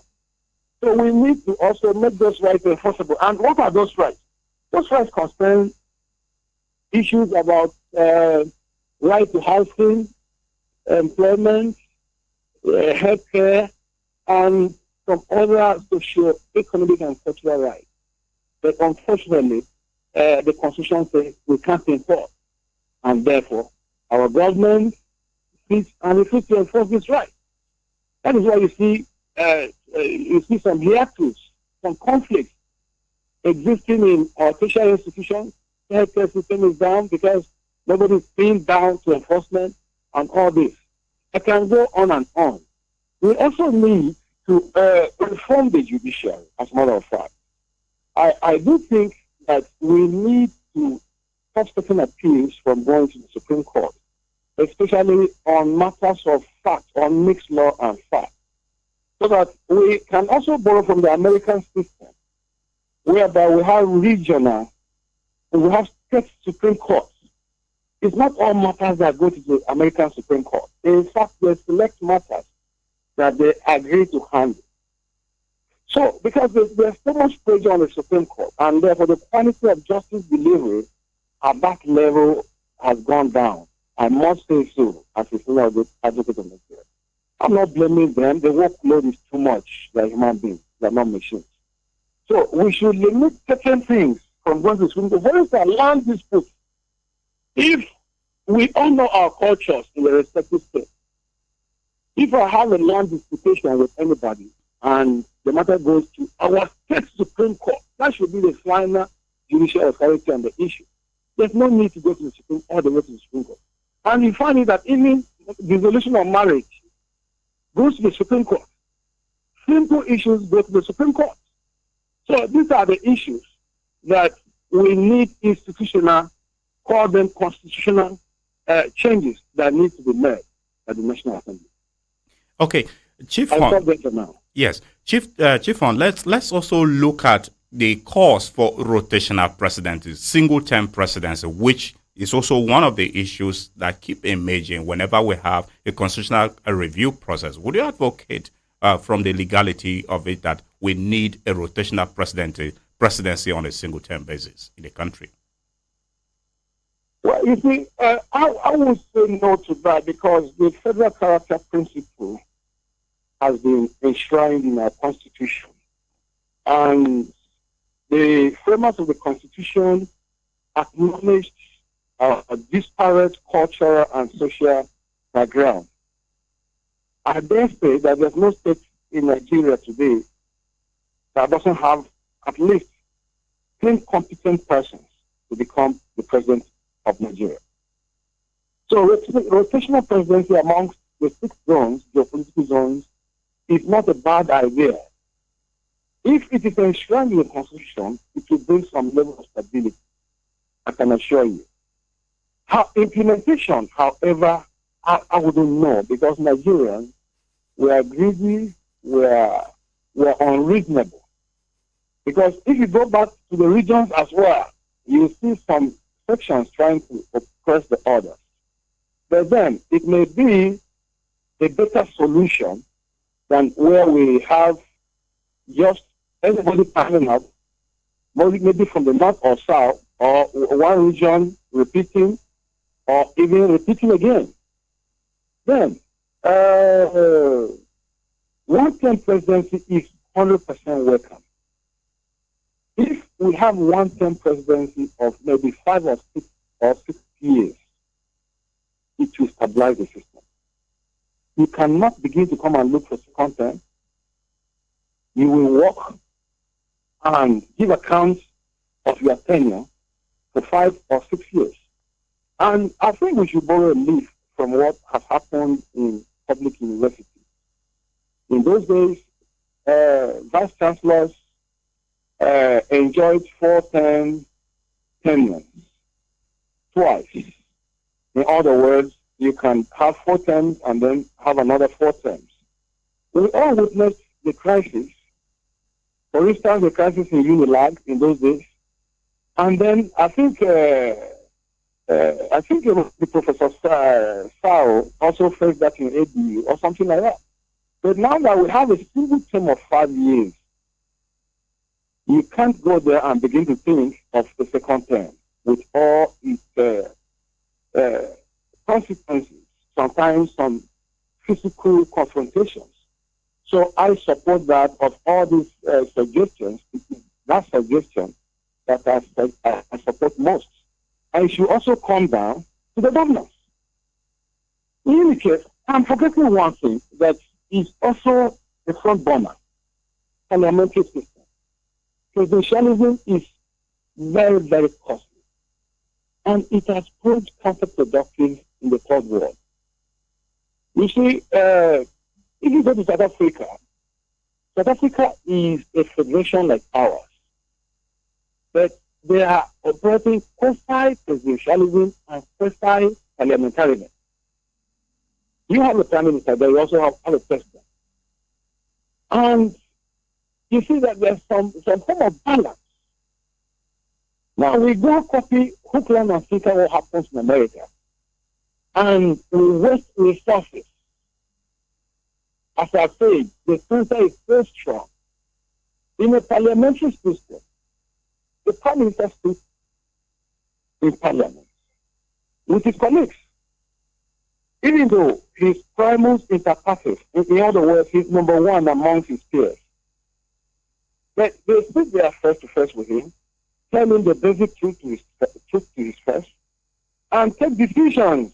So we need to also make those rights enforceable. And what are those rights? Those rights concern issues about right to housing, employment, healthcare, and some other socio-economic and cultural rights. But unfortunately, the Constitution says we can't enforce. And therefore, our government refuses to enforce this right. That is why you see some hiatus, some conflicts existing in our tertiary institutions. The healthcare system is down because nobody is pinned down to enforcement and all this. I can go on and on. We also need to reform the judiciary, as a matter of fact. I do think that we need to stop taking appeals from going to the Supreme Court, especially on matters of fact, on mixed law and fact, so that we can also borrow from the American system, whereby we have regional and we have state Supreme Courts. It's not all matters that go to the American Supreme Court. In fact, they select matters that they agree to handle. So, because there's so much pressure on the Supreme Court, and therefore the quality of justice delivery at that level has gone down. I must say so, as a senior advocate of Nigeria. I'm not blaming them. The workload is too much. They're human beings. They're not machines. So we should limit certain things from going to the Supreme Court. For instance, land disputes. If we all know our cultures in the respective states, if I have a land disputation with anybody and the matter goes to our state Supreme Court, that should be the final judicial authority on the issue. There's no need to go to the Supreme all the way to the Supreme Court. And you find it that even dissolution of marriage goes to the Supreme Court. Simple issues go to the Supreme Court. So these are the issues that we need institutional, call them constitutional changes that need to be made at the National Assembly. Okay, Chief I'll Hon. stop there for now. Yes, Chief Hon, let's also look at the cause for rotational presidency, single-term presidency, which is also one of the issues that keep emerging whenever we have a constitutional review process. Would you advocate from the legality of it that we need a rotational presidency on a single-term basis in the country? Well, you see, I would say no to that because the federal character principle has been enshrined in our Constitution. And the framers of the Constitution acknowledged a disparate cultural and social background. I dare say that there's no state in Nigeria today that doesn't have at least 10 competent persons to become the president of Nigeria. So rotational presidency amongst the 6 zones, geopolitical zones, is not a bad idea. If it is enshrined in the Constitution, it will bring some level of stability, I can assure you. Implementation, however, I wouldn't know because Nigerians were greedy, were unreasonable. Because if you go back to the regions as well, you see some sections trying to oppress the others. But then it may be a better solution than where we have just everybody piling up, maybe from the north or south, or one region repeating, or even repeating again. Then, one-term presidency is 100% welcome. If we have one-term presidency of maybe 5 or 6 years, it will stabilize the system. You cannot begin to come and look for second term. You will work and give accounts of your tenure for 5 or 6 years. And I think we should borrow a leaf from what has happened in public universities. In those days, vice chancellors enjoyed 4-term tenures twice. In other words, you can have 4 terms and then have another 4 terms. We all witnessed the crisis. For instance, the crisis in Unilag in those days. And then I think it was the Professor Sao also faced that in ABU or something like that. But now that we have a single term of 5 years, you can't go there and begin to think of the second term with all its consequences, sometimes some physical confrontations. So I support that of all these suggestions. That suggestion that I support most. And it should also come down to the governors. In any case, I'm forgetting one thing that is also the front burner, parliamentary system. Presidentialism is very, very costly. And it has proved counterproductive in the third world. You see, if you go to South Africa is a federation like ours. But they are operating quasi-presidentialism and quasi-parliamentarism. You have a prime minister, but you also have a president. And you see that there's some form of balance. Now we go copy hook, line, and sinker what happens in America. And we waste resources. As I said, the center is so strong. In a parliamentary system, the prime minister sits in parliament with his colleagues. Even though he's primus inter pares, in other words, he's number one amongst his peers. But they sit there face to face with him, tell him the basic truth to his face, and take decisions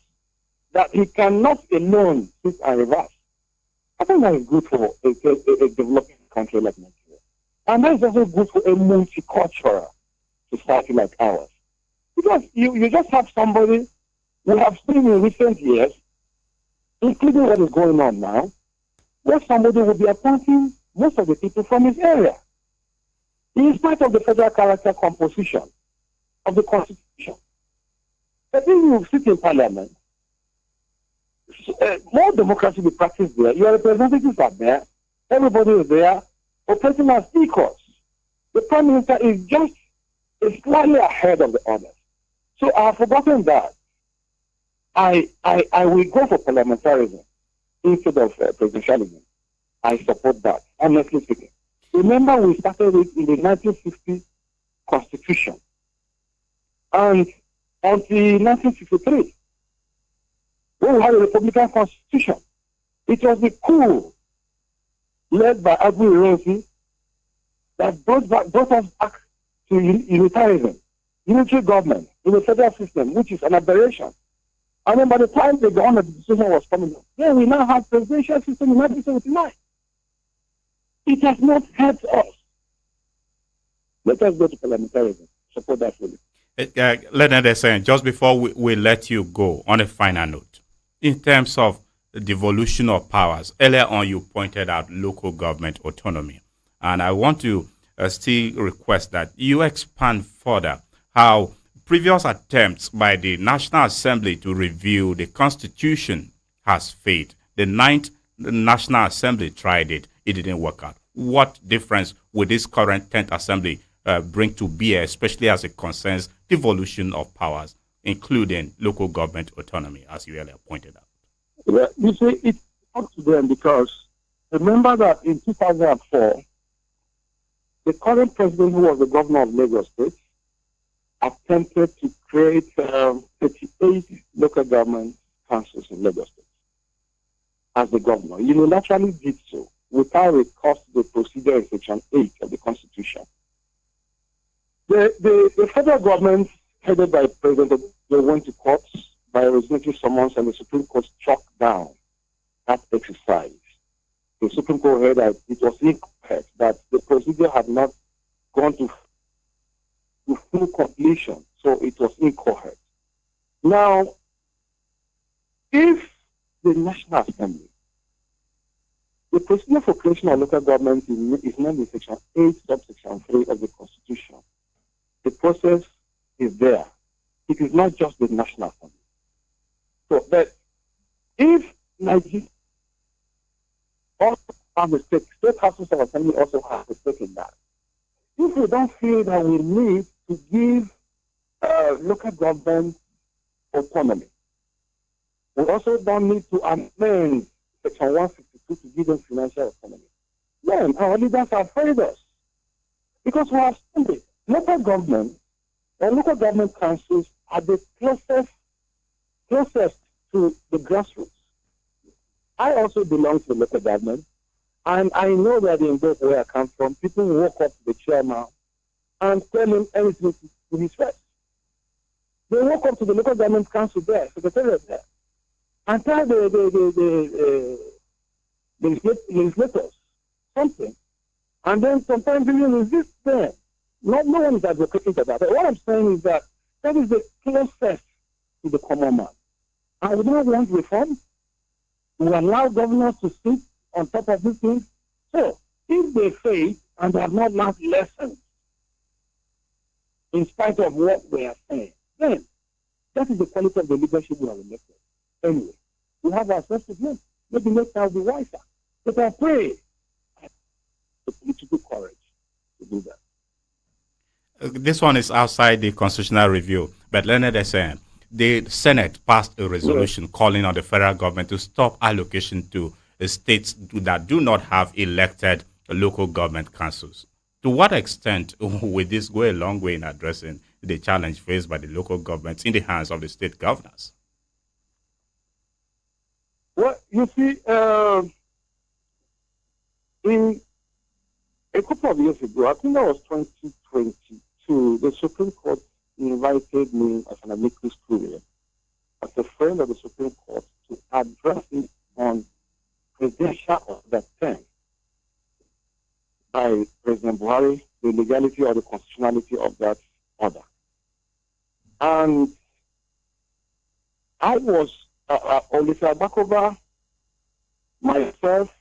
that he cannot alone sit and reverse. I think that is good for a developing country like Nigeria. And that is also good for a multicultural society like ours. Because you just have somebody we have seen in recent years, including what is going on now, where somebody will be appointing most of the people from his area. In spite of the federal character composition of the Constitution. But if you sit in Parliament, more democracy will be practiced there. Your representatives are there. Everybody is there, operating as equals. The Prime Minister is just slightly ahead of the others. So I have forgotten that. I will go for parliamentarism instead of presidentialism. I support that, honestly speaking. Remember, we started it in the 1960 Constitution. And until 1963, when we had a Republican Constitution, it was the coup led by Abu Ironsi that brought us back to unitarism, unitary government in the federal system, which is an aberration. And then by the time the government decision was coming up, then we now have presidential system in 1979. It has not helped us. Let us go to parliamentarism. Support that fully. Leonard, just before we let you go, on a final note, in terms of the devolution of powers, earlier on you pointed out local government autonomy. And I want to still request that you expand further how previous attempts by the National Assembly to review the Constitution has failed. The 9th National Assembly tried it. It didn't work out. What difference will this current 10th Assembly bring to bear, especially as it concerns devolution of powers, including local government autonomy, as you earlier pointed out? Well, you see, it's up to them because remember that in 2004, the current president, who was the governor of Lagos State, attempted to create 38 local government councils in Lagos State as the governor. Unilaterally did so without recourse to the procedure in Section 8 of the Constitution. The federal government, headed by President, they went to court by originating summons, and the Supreme Court struck down that exercise. The Supreme Court heard that it was incorrect, that the procedure had not gone to full completion, so it was incorrect. Now, if the National Assembly, the procedure for creation of local government is named in Section 8, subsection 3 of the Constitution. The process is there. It is not just the National Assembly. So that if Nigeria also has a stake, state houses of assembly also have a stake in that. If we don't feel that we need to give local government autonomy, we also don't need to amend Section 162 to give them financial autonomy. Then our leaders have failed us. Because we have seen it. Local government or local government councils are the closest to the grassroots. I also belong to the local government, and I know that in both where I come from, people walk up to the chairman and tell him everything to his face. They walk up to the local government council there, secretariat there, and tell the legislators something. And then sometimes even resist them. No one is advocating for that. But what I'm saying is that is the closest to the common man. And we don't want reform. We allow governors to sit on top of these things. So if they fail and they have not learned lessons, in spite of what we are saying, then that is the quality of the leadership we have elected. Anyway, we have ourselves to blame. Maybe next time will be wiser. But I pray the political courage to do that. This one is outside the constitutional review, but Leonard is saying the Senate passed a resolution calling on the federal government to stop allocation to states that do not have elected local government councils. To what extent will this go a long way in addressing the challenge faced by the local governments in the hands of the state governors? Well, you see, in a couple of years ago, I think that was 2022, the Supreme Court invited me as an amicus curiae, as a friend of the Supreme Court, to address it on presidential order 10 by President Buhari, the legality or the constitutionality of that order. And I was, Olisa Bakova, myself,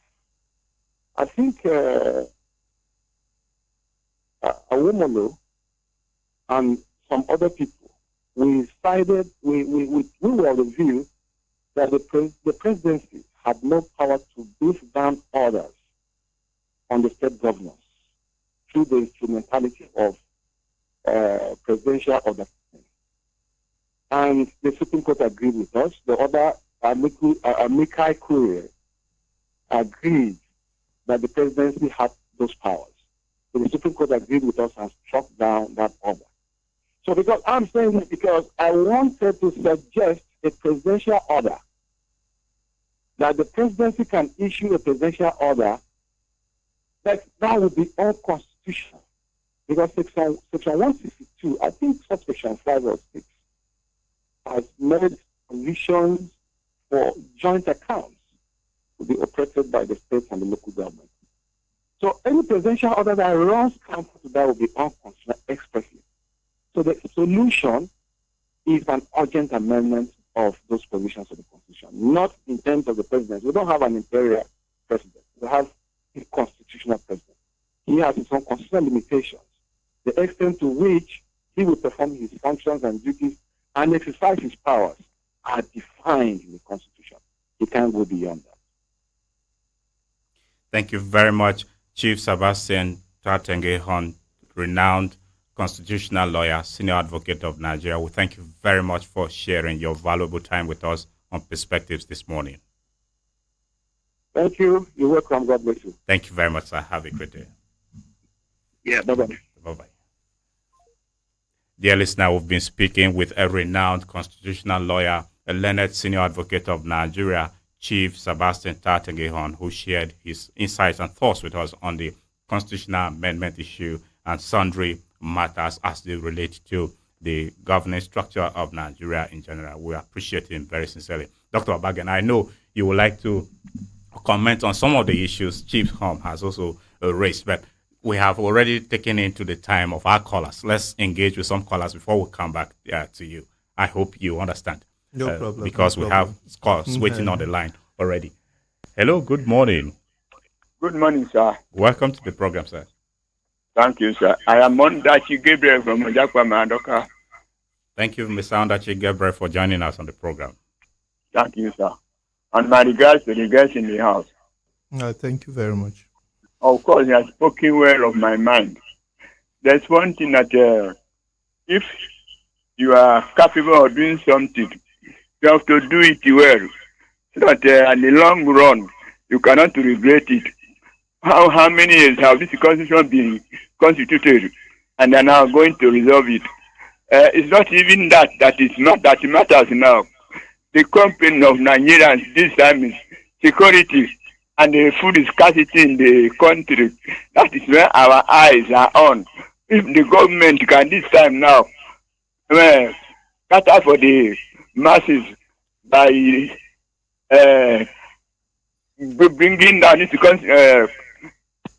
I think Awomolo, and some other people, we were of the view that the presidency had no power to beat down orders on the state governors through the instrumentality of presidential order. And the Supreme Court agreed with us. The other amici curiae agreed that the presidency had those powers. So the Supreme Court agreed with us and struck down that order. So because I'm saying this because I wanted to suggest a presidential order, that the presidency can issue a presidential order that would be unconstitutional. Because section 162, I think subsection 5 or 6, has made provisions for joint accounts to be operated by the state and the local government. So any presidential order that runs counter to that will be unconstitutional expressly. So the solution is an urgent amendment of those provisions of the Constitution, not in terms of the president. We don't have an imperial president. We have a constitutional president. He has his own constitutional limitations. The extent to which he will perform his functions and duties and exercise his powers are defined in the Constitution. He can't go beyond that. Thank you very much, Chief Sebastian Tatengehon, renowned constitutional lawyer, senior advocate of Nigeria. We thank you very much for sharing your valuable time with us on Perspectives this morning. Thank you. You're welcome. God bless you. Thank you very much, sir. Have a great day. Yeah, bye-bye. Bye-bye. Dear listener, we've been speaking with a renowned constitutional lawyer, a learned senior advocate of Nigeria, Chief Sebastian Tatengehon, who shared his insights and thoughts with us on the constitutional amendment issue and sundry matters as they relate to the governing structure of Nigeria in general. We appreciate him very sincerely. Dr. Abagan, I know you would like to comment on some of the issues Chief Hom has also raised, but we have already taken into the time of our callers. Let's engage with some callers before we come back to you. I hope you understand. No problem. Because we have callers waiting on the line already. Hello, good morning. Good morning, sir. Welcome to the program, sir. Thank you, sir. I am Ondachi Gabriel from Ojakwa Madoka. Thank you, Mr. Ondachi Gabriel, for joining us on the program. Thank you, sir. And my regards to the guests in the house. Thank you very much. Of course, you have spoken well of my mind. There's one thing that if you are capable of doing something, you have to do it well, so that in the long run, you cannot regret it. How many years have this constitution been constituted, and they are now going to resolve it? It's not even that is not that matters now. The complaint of Nigerians this time is security and the food scarcity in the country. That is where our eyes are on. if the government can this time now cater for the masses by bringing down this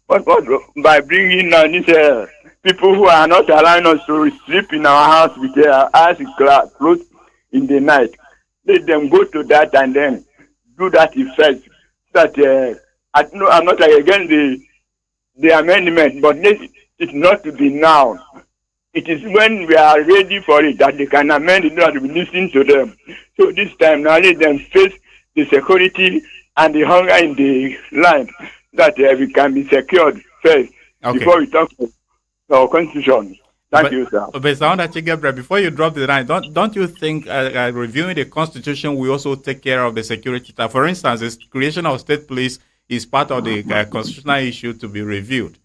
by bringing down these people who are not allowing us to sleep in our house with their eyes closed in the night. Let them go to that and then do that effect. That I'm not against the amendment, but it's not to be now. It is when we are ready for it that they can amend it, not to listen to them. So this time now let them face the security and the hunger in the land, that we can be secured first before we talk to our constitution. Thank you, sir. But Gabriel, before you drop the line, don't you think reviewing the constitution will also take care of the security? For instance, the creation of state police is part of the constitutional issue to be reviewed.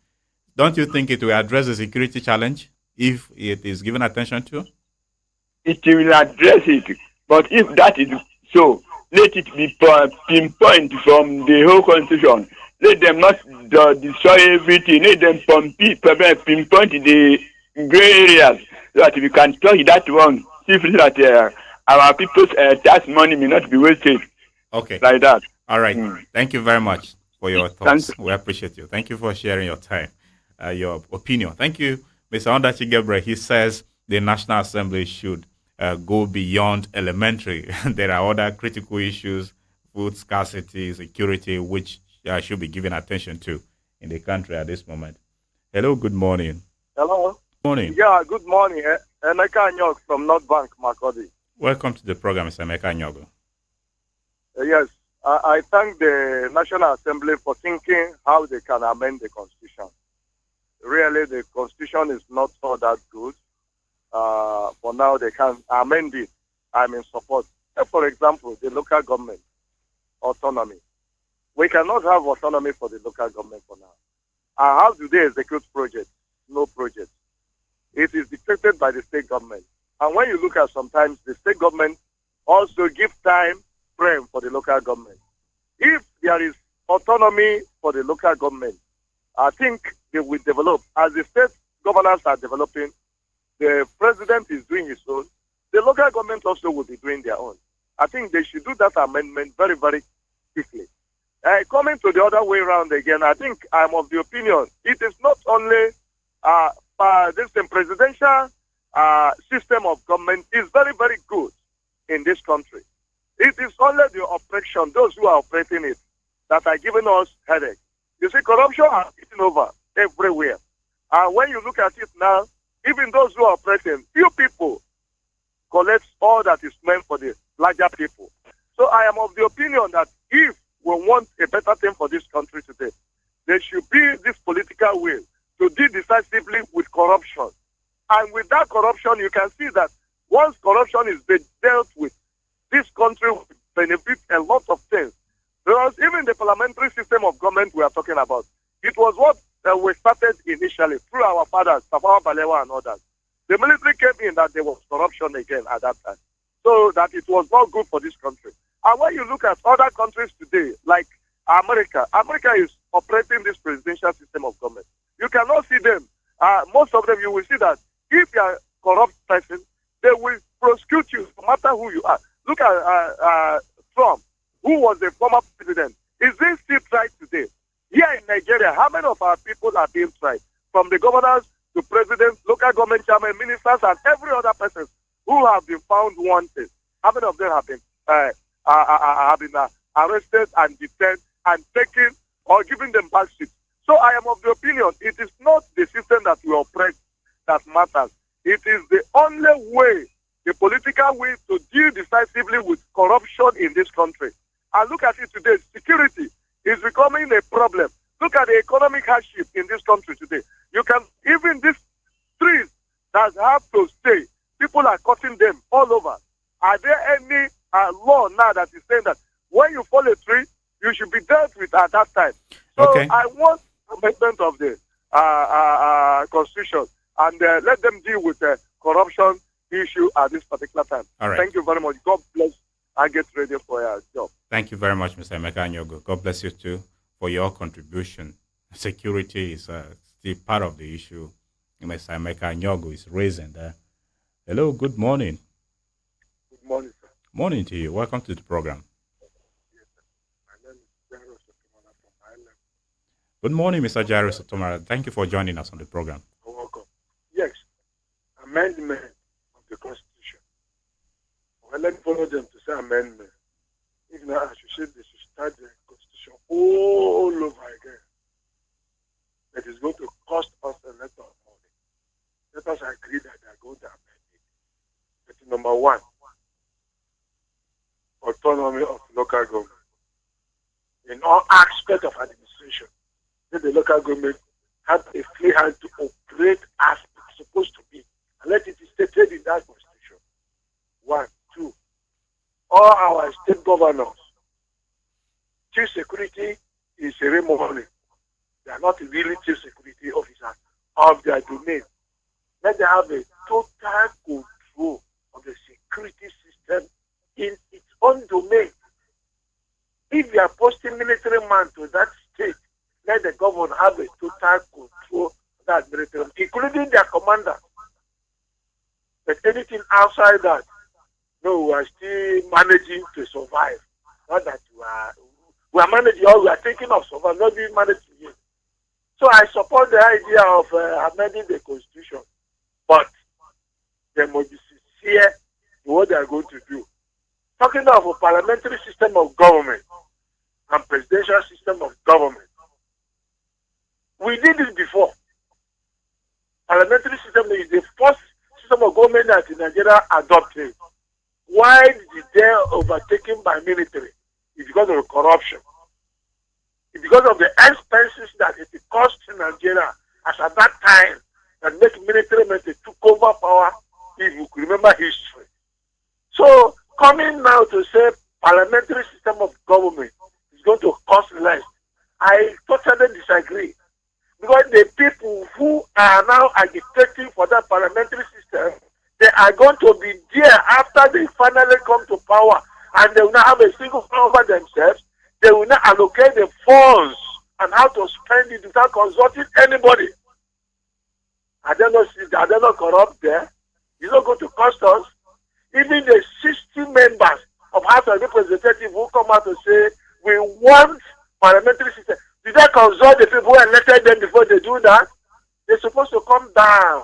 Don't you think it will address the security challenge if it is given attention to? It will address it, but if that is so, let it be pinpoint from the whole constitution. Let them not destroy everything. Let them pinpoint the gray areas so that we can touch that one. See that our people's tax money may not be wasted. Okay. Like that. All right. Thank you very much for your thoughts. We appreciate you. Thank you for sharing your time, your opinion. Thank you, Mr. Ondachi Gabriel. He says the National Assembly should go beyond elementary. There are other critical issues, food scarcity, security, which should be given attention to in the country at this moment. Hello, good morning. Hello. Morning. Yeah, good morning. Emeka Anyok from North Bank, Makurdi. Welcome to the program, Mr. Emeka Anyogo. Yes, I thank the National Assembly for thinking how they can amend the Constitution. Really, the Constitution is not all that good. For now, they can amend it. I'm in support. For example, the local government autonomy. We cannot have autonomy for the local government for now. How do they execute projects? No projects. It is dictated by the state government. And when you look at sometimes the state government also give time frame for the local government. If there is autonomy for the local government, I think they will develop. As the state governors are developing, the president is doing his own, the local government also will be doing their own. I think they should do that amendment very, very quickly. Coming to the other way around again, I think I'm of the opinion it is not only this presidential system of government is very, very good in this country. It is only the operation, those who are operating it, that are giving us headache. You see, corruption is taking over everywhere. When you look at it now, even those who are operating, few people collect all that is meant for the larger people. So I am of the opinion that if we want a better thing for this country today, there should be this political will to deal decisively with corruption. And with that corruption, you can see that once corruption is being dealt with, this country will benefit a lot of things. Because even the parliamentary system of government we are talking about, it was what we started initially through our fathers, Tafawa Balewa and others. The military came in that there was corruption again at that time. So that it was not good for this country. And when you look at other countries today, like America is operating this presidential system of government. You cannot see them. Most of them, you will see that if you are a corrupt person, they will prosecute you no matter who you are. Look at Trump, who was the former president. Is he still tried today? Here in Nigeria, how many of our people are being tried? From the governors to presidents, local government chairmen, ministers, and every other person who have been found wanted. How many of them have been arrested and detained and taken or given them back seats? So I am of the opinion it is not the system that we operate that matters. It is the only way, the political way to deal decisively with corruption in this country. And look at it today, security is becoming a problem. Look at the economic hardship in this country today. You can, even these trees that have to stay, people are cutting them all over. Are there any law now that is saying that when you fall a tree, you should be dealt with at that time? So okay. I want amendment of the Constitution and let them deal with the corruption issue at this particular time. All right. Thank you very much. God bless. I get ready for your job. Thank you very much, Mr. Emeka Anyogo. God bless you too for your contribution. Security is still part of the issue Mr. Emeka Nyogo is raising there. Hello, good morning. Good morning, sir. Morning to you. Welcome to the program. Yes, sir. My name is Jairo Sotomala from Ireland. Good morning, Mr. Jairus Otomara. Thank you for joining us on the program. You're welcome. Yes, amendment of the Constitution. Well, let me follow them to say amendment. If not, I should say they should start the Constitution all over again. That is going to cost us a lot of money. Let us agree that they are going to amend it. But number one, autonomy of local government. In all aspects of administration, let the local government have a free hand to operate as it's supposed to be. And let it be stated in that Constitution. One, two, all our state governors, chief security is ceremony. They are not really chief security officers of their domain. Let them have a total control of the security system in its own domain. If you are posting military man to that state, let the government have a total control of that military, including their commander. But anything outside that, no, we are still managing to survive. Not that we are managing, or we are thinking of survival, not being managed yet. So I support the idea of amending the Constitution, but they must be sincere in what they are going to do. Talking of a parliamentary system of government and presidential system of government, we did it before. Parliamentary system is the first system of government that Nigeria adopted. Why did they overtaken by military? It's because of corruption. It's because of the expenses that it cost in Nigeria as at that time that make military men took over power, if you could remember history. So coming now to say parliamentary system of government is going to cost less, I totally disagree. Because the people who are now agitating for that parliamentary system, they are going to be there after they finally come to power, and they will not have a single power over themselves. They will not allocate the funds and how to spend it without consulting anybody. Are they not corrupt there? It's not going to cost us. Even the 60 members of House of Representatives who come out to say, we want parliamentary system. Did they consult the people who elected them before they do that? They're supposed to come down,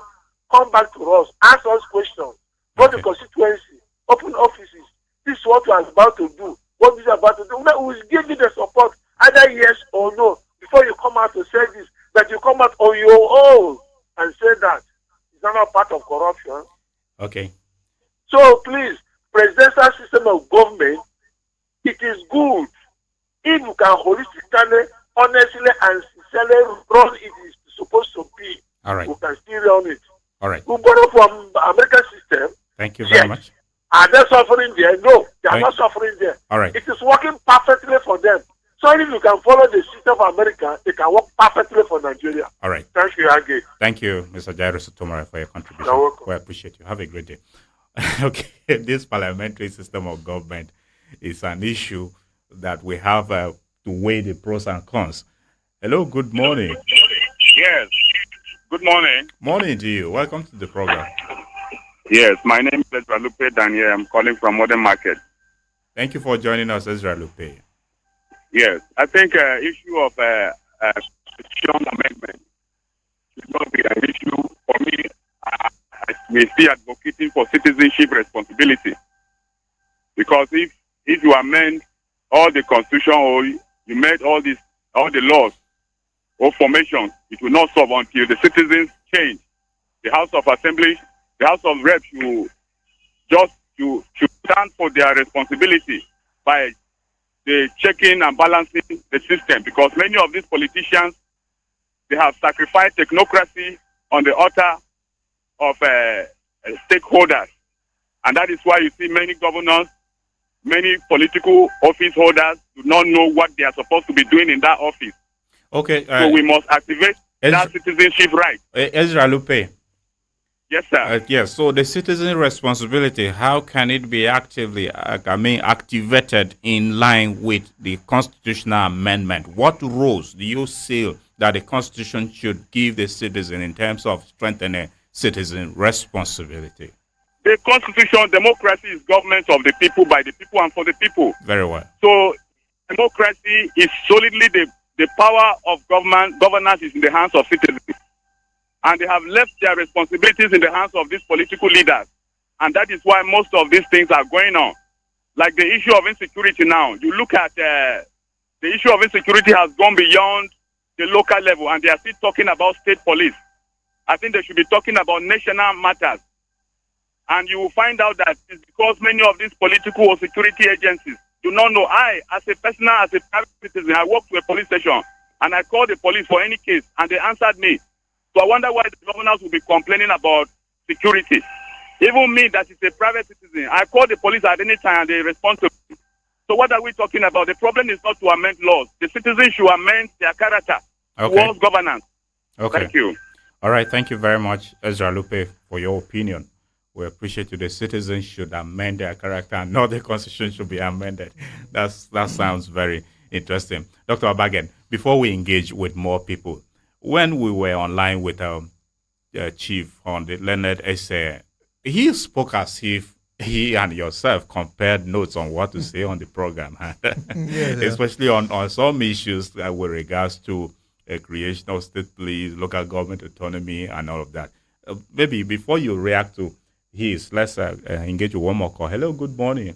come back to us, ask us questions, go to constituency, open offices. This is what we are about to do. What we are about to do. We will give you the support, either yes or no, before you come out to say this. But you come out on your own and say that. Is that not part of corruption? Okay. So please, presidential system of government, it is good if you can holistically, honestly, and sincerely run it is supposed to be. All right. We can still run it. All right. We borrow from American system. Thank you very much. Are they suffering there? No, they are not suffering there. All right. It is working perfectly for them. So if you can follow the system of America, it can work perfectly for Nigeria. All right. Thank you, Age. Thank you, Mr. Jairus Otomara, for your contribution. You're welcome. We appreciate you. Have a great day. Okay, this parliamentary system of government is an issue that we have to weigh the pros and cons. Hello, good morning. Yes. Good morning. Morning to you. Welcome to the program. Yes, my name is Lupe Daniel. I'm calling from Modern Market. Thank you for joining us, Ezra Lupe. Yes, I think issue of constitution amendment should not be an issue for me. I may be advocating for citizenship responsibility, because if you amend all the constitution or you made all the laws or formations, it will not solve until the citizens change. The House of Assembly, the House of Reps should stand for their responsibility by the checking and balancing the system, because many of these politicians, they have sacrificed technocracy on the altar of stakeholders. And that is why you see many governors, many political office holders do not know what they are supposed to be doing in that office. Okay. So we must activate that citizenship right. Ezra Lupe. Yes, sir. Yes, so the citizen responsibility, how can it be activated in line with the constitutional amendment? What roles do you see that the Constitution should give the citizen in terms of strengthening citizen responsibility? The Constitution, democracy is government of the people, by the people, and for the people. Very well. So democracy is solidly the power of governance is in the hands of citizens. And they have left their responsibilities in the hands of these political leaders. And that is why most of these things are going on. Like the issue of insecurity now. You look at the issue of insecurity has gone beyond the local level, and they are still talking about state police. I think they should be talking about national matters. And you will find out that it's because many of these political or security agencies do not know. As a private citizen, I walk to a police station and I called the police for any case, and they answered me. So I wonder why the governors will be complaining about security. Even me, that is a private citizen, I call the police at any time and they respond to me. So what are we talking about? The problem is not to amend laws. The citizens should amend their character towards governance. Okay. Thank you. All right. Thank you very much, Ezra Lupe, for your opinion. We appreciate you. The citizens should amend their character and not the Constitution should be amended. That sounds very interesting. Dr. Abagen, before we engage with more people, when we were online with Chief on the Leonard Essay, he spoke as if he and yourself compared notes on what to say on the program, especially on some issues with regards to creation of state police, local government autonomy, and all of that. Maybe before you react to his, let's engage with one more call. Hello, good morning.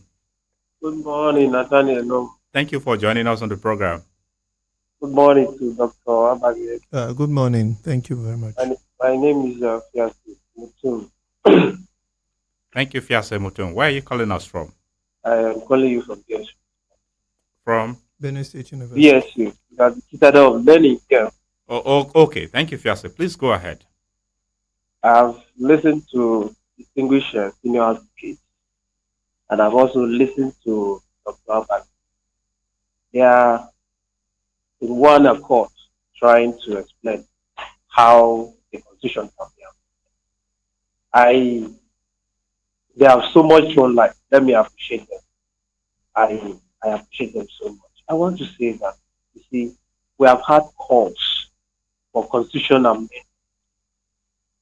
Good morning, Nathaniel. Thank you for joining us on the program. Good morning to Dr. Abagi. Good morning. Thank you very much. My name is Fiasi Mutum. Thank you, Fiasi Mutum. Where are you calling us from? I am calling you from BSU. From? Benin State University. BSU. That's the citadel of learning here. Oh, okay. Thank you, Fiasi. Please go ahead. I've listened to distinguished senior advocates, and I've also listened to Dr. Abagi. They are in one accord trying to explain how the Constitution can be amended. They have so much shown light. Let me appreciate them. I appreciate them so much. I want to say that, you see, we have had calls for constitutional amendment,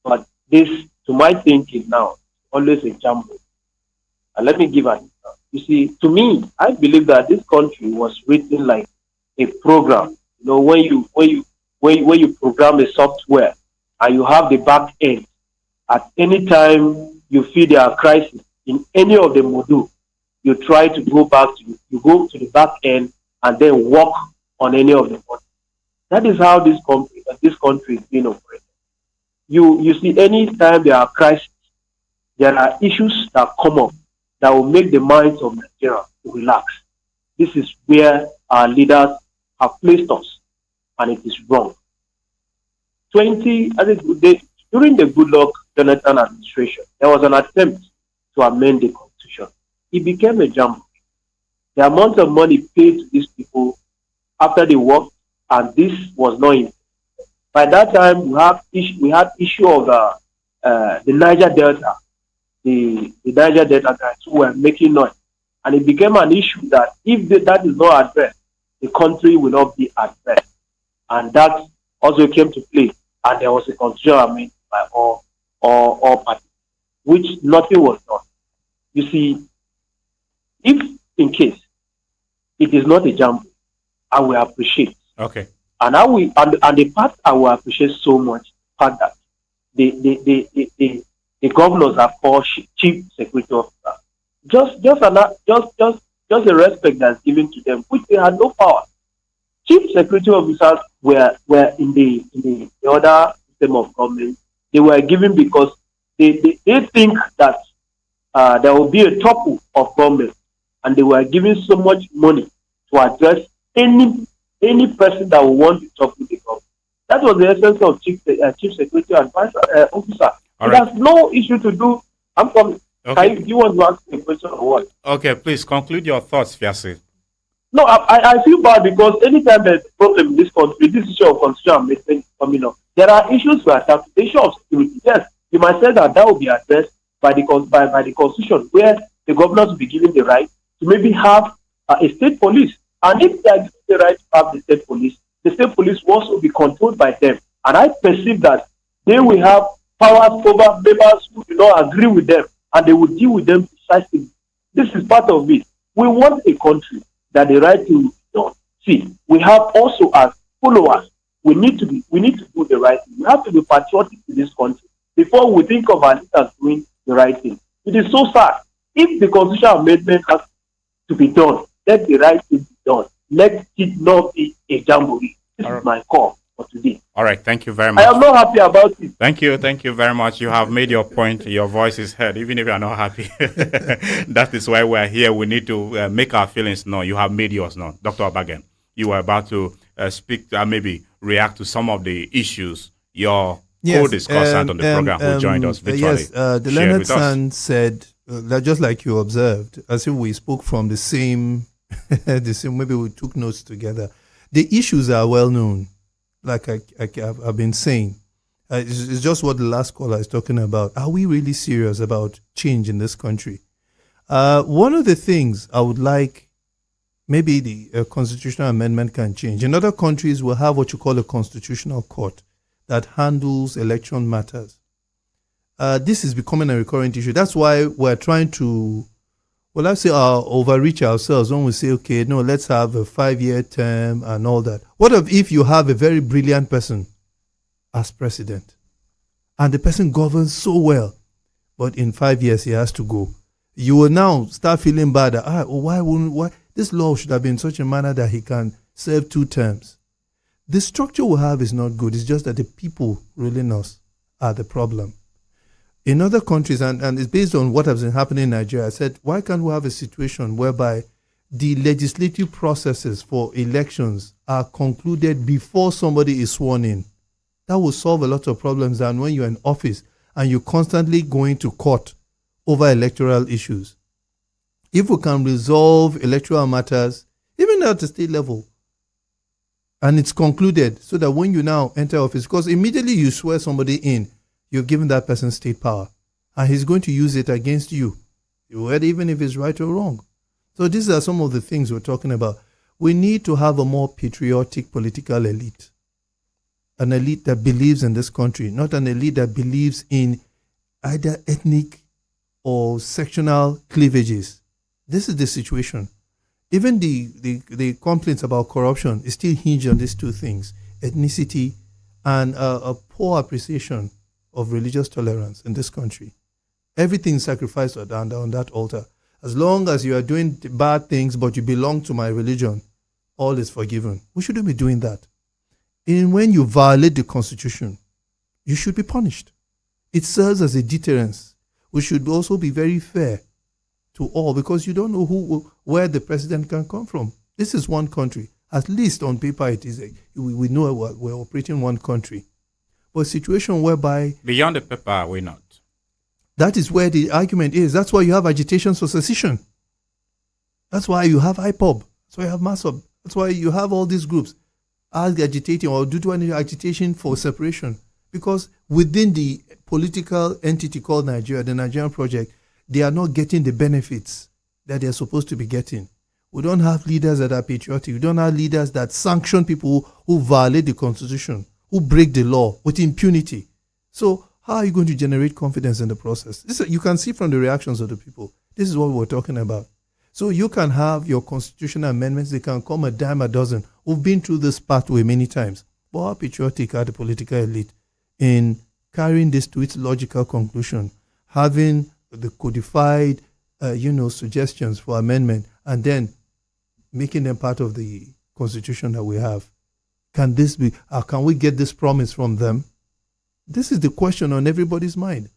but this, to my thinking now, always a jumble. And let me give an example. You see, to me, I believe that this country was written like a program. You know, when you program a software and you have the back end, at any time you feel there are crises in any of the module, you try to go to the back end and then work on any of the modules. That is how this country is being operated. You see, any time there are crises, there are issues that come up that will make the minds of Nigeria to relax. This is where our leaders have placed us, and it is wrong. During the Goodluck Jonathan administration, there was an attempt to amend the Constitution. It became a jumble. The amount of money paid to these people after they worked, and this was not in. By that time, we had issue of the Niger Delta, the Niger Delta guys who were making noise, and it became an issue that if that is not addressed, the country will not be addressed, and that also came to play. And there was a constitutional amendment by all parties, which nothing was done. You see, if in case it is not a jumble, I will appreciate. Okay. And the part I will appreciate so much, the fact that the governors are called chief security officer. Just a respect that's given to them, which they had no power. Chief security officers were in the other system of government. They were given because they think that there will be a topple of government, and they were given so much money to address any person that will want to talk with the government. That was the essence of chief security advisor officer. It has no issue to do. I'm coming. Okay. Do you want to ask me a question or what? Okay, please conclude your thoughts, Fiasi. No, I feel bad because anytime there's a problem in this country, this issue of constitutional amendment coming up, there are issues we are tackling. The issue of security, yes, you might say that will be addressed by the constitution, where the governors will be given the right to maybe have a state police. And if they are given the right to have the state police, the same police will also be controlled by them. And I perceive that they will have powers over members who do not agree with them, and they will deal with them precisely. This is part of it. We want a country that the right thing will be done. See, we have also as followers, we need to do the right thing. We have to be patriotic to this country before we think of our leaders doing the right thing. It is so sad. If the constitutional amendment has to be done, let the right thing be done. Let it not be a jamboree. This is my call for today. All right, thank you very much. I am not happy about it. Thank you very much. You have made your point. Your voice is heard, even if you are not happy. That is why we are here. We need to make our feelings known. You have made yours known. Dr. Obagen, you were about to speak, maybe react to some of the issues your co-discussant on the program who joined us virtually. Yes, the Leonard San said, that just like you observed, as if we spoke from the same, maybe we took notes together. The issues are well known, like I've been saying. It's just what the last caller is talking about. Are we really serious about change in this country? One of the things I would like, maybe the constitutional amendment can change. In other countries, we'll have what you call a constitutional court that handles election matters. This is becoming a recurrent issue. That's why we're trying to, overreach ourselves when we say, okay, no, let's have a 5-year term and all that. What if you have a very brilliant person as president and the person governs so well, but in 5 years he has to go? You will now start feeling bad that, why this law should have been in such a manner that he can serve 2 terms. The structure we have is not good. It's just that the people ruling us are the problem. In other countries, and it's based on what has been happening in Nigeria, I said, why can't we have a situation whereby the legislative processes for elections are concluded before somebody is sworn in? That will solve a lot of problems than when you're in office and you're constantly going to court over electoral issues. If we can resolve electoral matters, even at the state level, and it's concluded, so that when you now enter office, because immediately you swear somebody in, you've given that person state power, and he's going to use it against you, even if it's right or wrong. So these are some of the things we're talking about. We need to have a more patriotic political elite, an elite that believes in this country, not an elite that believes in either ethnic or sectional cleavages. This is the situation. Even the complaints about corruption is still hinged on these 2 things, ethnicity and a poor appreciation of religious tolerance in this country. Everything is sacrificed on that altar. As long as you are doing bad things, but you belong to my religion, all is forgiven. We shouldn't be doing that. And when you violate the Constitution, you should be punished. It serves as a deterrence. We should also be very fair to all, because you don't know where the president can come from. This is one country. At least on paper, it is. We know we're operating one country. But a situation whereby... Beyond the paper, we're not. That is where the argument is. That's why you have agitation for secession. That's why you have IPOB. That's why you have MASOB. That's why you have all these groups agitating or do any agitation for separation. Because within the political entity called Nigeria, the Nigerian project, they are not getting the benefits that they are supposed to be getting. We don't have leaders that are patriotic. We don't have leaders that sanction people who violate the Constitution, who break the law with impunity. So how are you going to generate confidence in the process? You can see from the reactions of the people. This is what we're talking about. So you can have your constitutional amendments. They can come a dime a dozen. We've been through this pathway many times. But how patriotic are the political elite in carrying this to its logical conclusion, having the codified, suggestions for amendment, and then making them part of the constitution that we have? Can this be? Can we get this promise from them? This is the question on everybody's mind.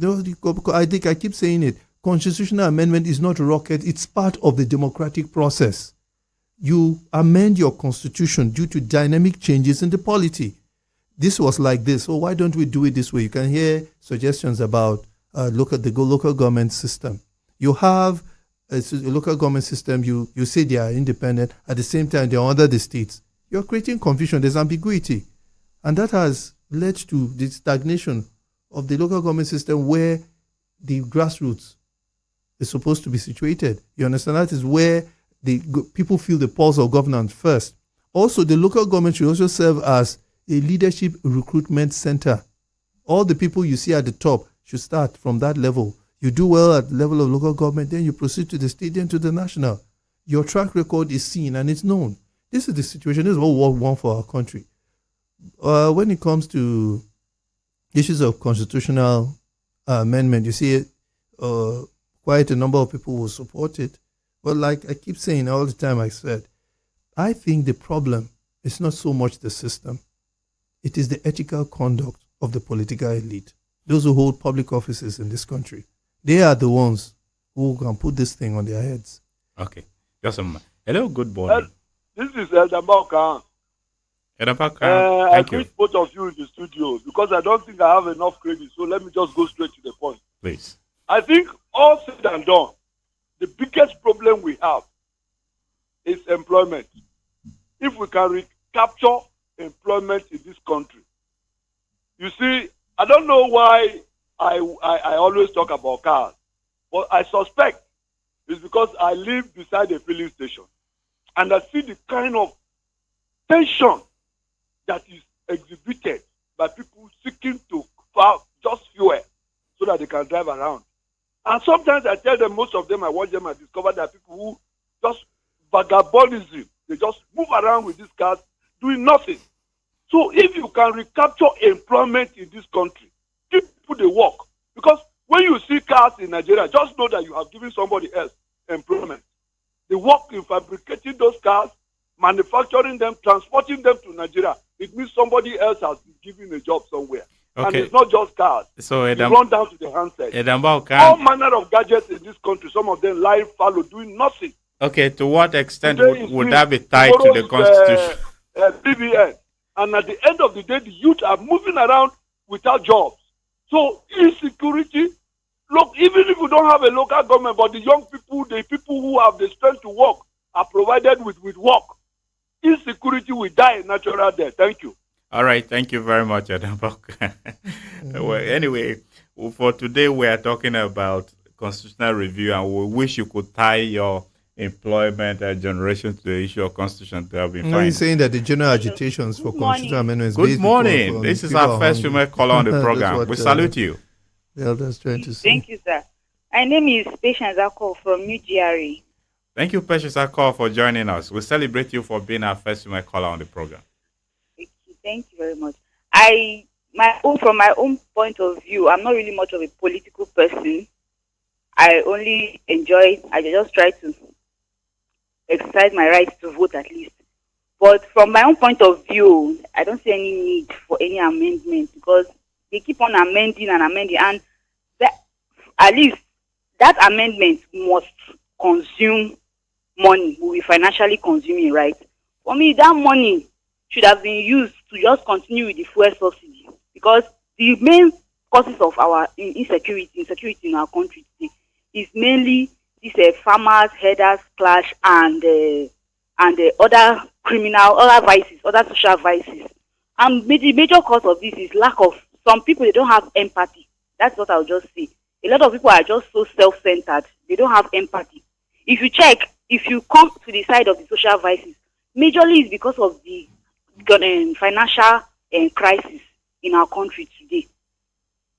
I think I keep saying it. Constitutional amendment is not rocket. It's part of the democratic process. You amend your constitution due to dynamic changes in the polity. This was like this. So why don't we do it this way? You can hear suggestions about look at the local government system. You have a local government system. You say they are independent. At the same time, they are under the states. You're creating confusion. There's ambiguity. And that has led to the stagnation of the local government system where the grassroots is supposed to be situated. You understand? That is where the people feel the pulse of governance first. Also, the local government should also serve as a leadership recruitment center. All the people you see at the top should start from that level. You do well at the level of local government, then you proceed to the state, then to the national. Your track record is seen and it's known. This is the situation. This is what we want for our country. When it comes to issues of constitutional amendment, you see quite a number of people will support it. But like I keep saying all the time, I think the problem is not so much the system. It is the ethical conduct of the political elite, those who hold public offices in this country. They are the ones who can put this thing on their heads. Okay. Just a moment. Hello, good morning. This is Dambauka. Edabaka, I thank you. greet both of you in the studio because I don't think I have enough credit. So let me just go straight to the point. Please. I think all said and done, the biggest problem we have is employment. If we can recapture employment in this country, you see, I don't know why I always talk about cars, but I suspect it's because I live beside a filling station and I see the kind of tension that is exhibited by people seeking to just fuel so that they can drive around. And sometimes I tell them, most of them, I watch them and discover that people who just vagabondism, they just move around with these cars doing nothing. So if you can recapture employment in this country, give people the work. Because when you see cars in Nigeria, just know that you have given somebody else employment. The work in fabricating those cars, manufacturing them, transporting them to Nigeria, it means somebody else has been given a job somewhere. Okay. And it's not just cars. So you run down to the handset. All manner of gadgets in this country, some of them lying fallow, doing nothing. Okay, to what extent would that be tied to the Constitution? BBN. And at the end of the day, the youth are moving around without jobs. So insecurity, look, even if you don't have a local government, but the young people, the people who have the strength to work, are provided with work. Insecurity will die a natural death. Thank you. All right, thank you very much, Edabaka. Well, anyway, for today we are talking about constitutional review, and we wish you could tie your employment and generation to the issue of constitution to have been fine. You're saying that the general agitations for constitutional amendments. Good morning. This is our first female caller on the program. We salute you. The elders trying to say. Thank you, sir. My name is Patience Akol from New GRA. Thank you, Patience Akol, for joining us. We celebrate you for being our first female caller on the program. Thank you very much. From my own point of view, I'm not really much of a political person. I just try to exercise my right to vote at least. But from my own point of view, I don't see any need for any amendment because they keep on amending, and at least that amendment must consume money. Will be financially consuming, right? For me, that money should have been used to just continue with the fuel subsidy, because the main causes of our insecurity in our country today is mainly these farmers, herders clash, and other vices, other social vices. And the major cause of this is lack of, some people, they don't have empathy. That's what I'll just say. A lot of people are just so self-centered. They don't have empathy. If you check, if you come to the side of the social vices, majorly it's because of the financial crisis in our country today.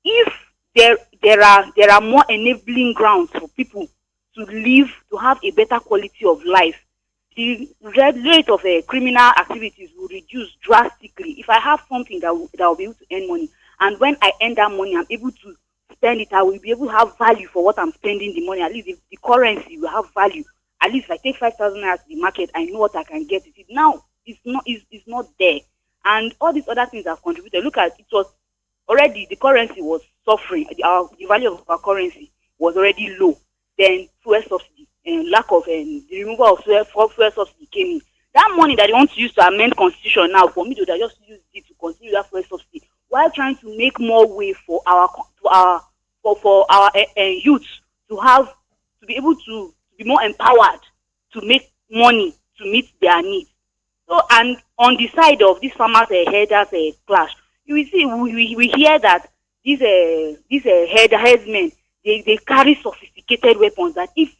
If there are more enabling grounds for people to live, to have a better quality of life, the rate of criminal activities will reduce drastically. If I have something that will be able to earn money, and when I earn that money, I'm able to spend it, I will be able to have value for what I'm spending the money. At least if the currency will have value. At least if I take 5,000 naira to the market, I know what I can get with it. Now, it's not there. And all these other things have contributed. Look at, it was already, the currency was suffering. The value of our currency was already low. Then fuel subsidy and lack of the removal of fuel subsidy came in. That money that they want to use to amend constitution now, for me to just use it to continue that fuel subsidy, while trying to make more way for our youth to be able to be more empowered to make money to meet their needs. So, and on the side of these farmers herders clash, you will see we hear that these herdsmen they carry sophisticated weapons that if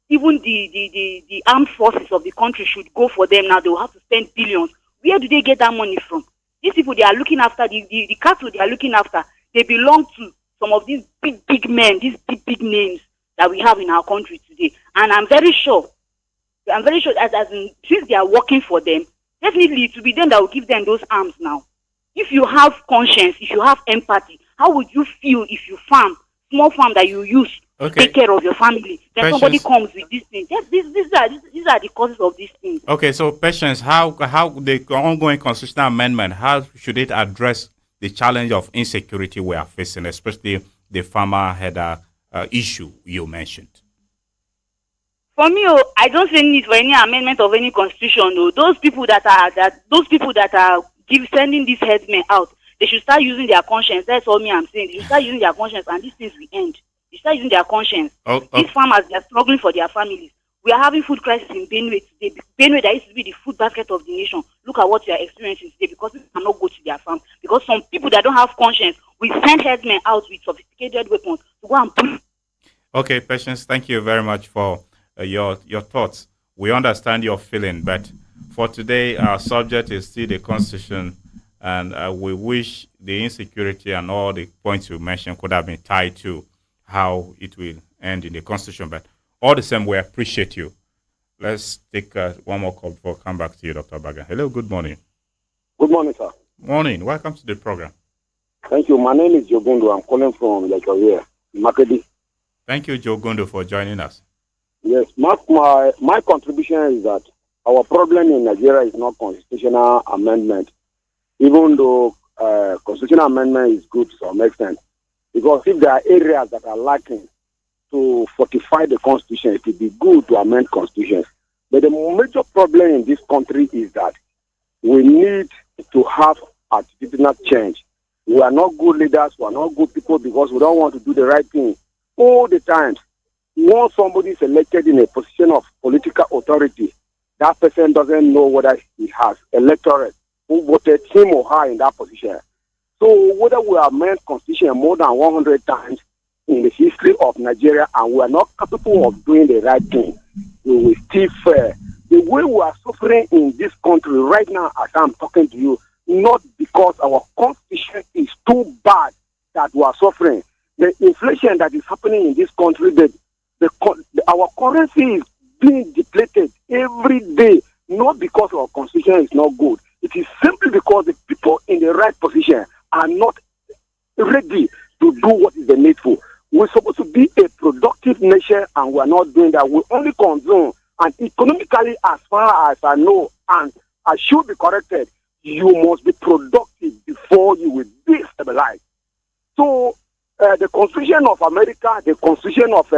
even the armed forces of the country should go for them now. They will have to spend billions. Where do they get that money from? These people they are looking after, the cattle they are looking after, they belong to some of these big men, these big names that we have in our country today. And I'm very sure as in, since they are working for them, definitely it will be them that will give them those arms now. If you have conscience, if you have empathy, how would you feel if you small farm that you use to take care of your family, then somebody comes with these things? Yes, these are the causes of these things. Okay, so Patience, how the ongoing constitutional amendment, how should it address the challenge of insecurity we are facing, especially the farmer header issue you mentioned? For me, I don't see need for any amendment of any constitution. Those people that are sending these headsmen out, they should start using their conscience. That's all me I'm saying. They should start using their conscience, and these things will end. They start using their conscience. These farmers, they are struggling for their families. We are having food crisis in Benue today. Benue, that used to be the food basket of the nation. Look at what we are experiencing today because people cannot go to their farm. Because some people that don't have conscience will send headsmen out with sophisticated weapons to go and pull. Okay, Patience, thank you very much for your thoughts. We understand your feeling, but for today, our subject is still the Constitution, and we wish the insecurity and all the points you mentioned could have been tied to how it will end in the Constitution. But all the same, we appreciate you. Let's take one more call before I come back to you, Dr. Baga. Hello, good morning. Good morning, sir. Morning. Welcome to the program. Thank you. My name is Jogundo. I'm calling from Lekoye, Makedi. Thank you, Jogundo, for joining us. Yes, my contribution is that our problem in Nigeria is not constitutional amendment, even though constitutional amendment is good to some extent. Because if there are areas that are lacking to fortify the constitution, it would be good to amend constitutions. But the major problem in this country is that we need to have attitudinal change. We are not good leaders, we are not good people because we don't want to do the right thing all the time. Once somebody is elected in a position of political authority, that person doesn't know whether he has electorate who voted him or her in that position. So whether we have amended constitution more than 100 times in the history of Nigeria and we are not capable of doing the right thing, we will still fail. The way we are suffering in this country right now as I'm talking to you, not because our constitution is too bad that we are suffering. The inflation that is happening in this country, our currency is being depleted every day, not because our constitution is not good. It is simply because the people in the right position are not ready to do what is the needful. We're supposed to be a productive nation and we're not doing that. We only consume. And economically, as far as I know, and I should be corrected, you must be productive before you will be stabilized. So the Constitution of America, the Constitution of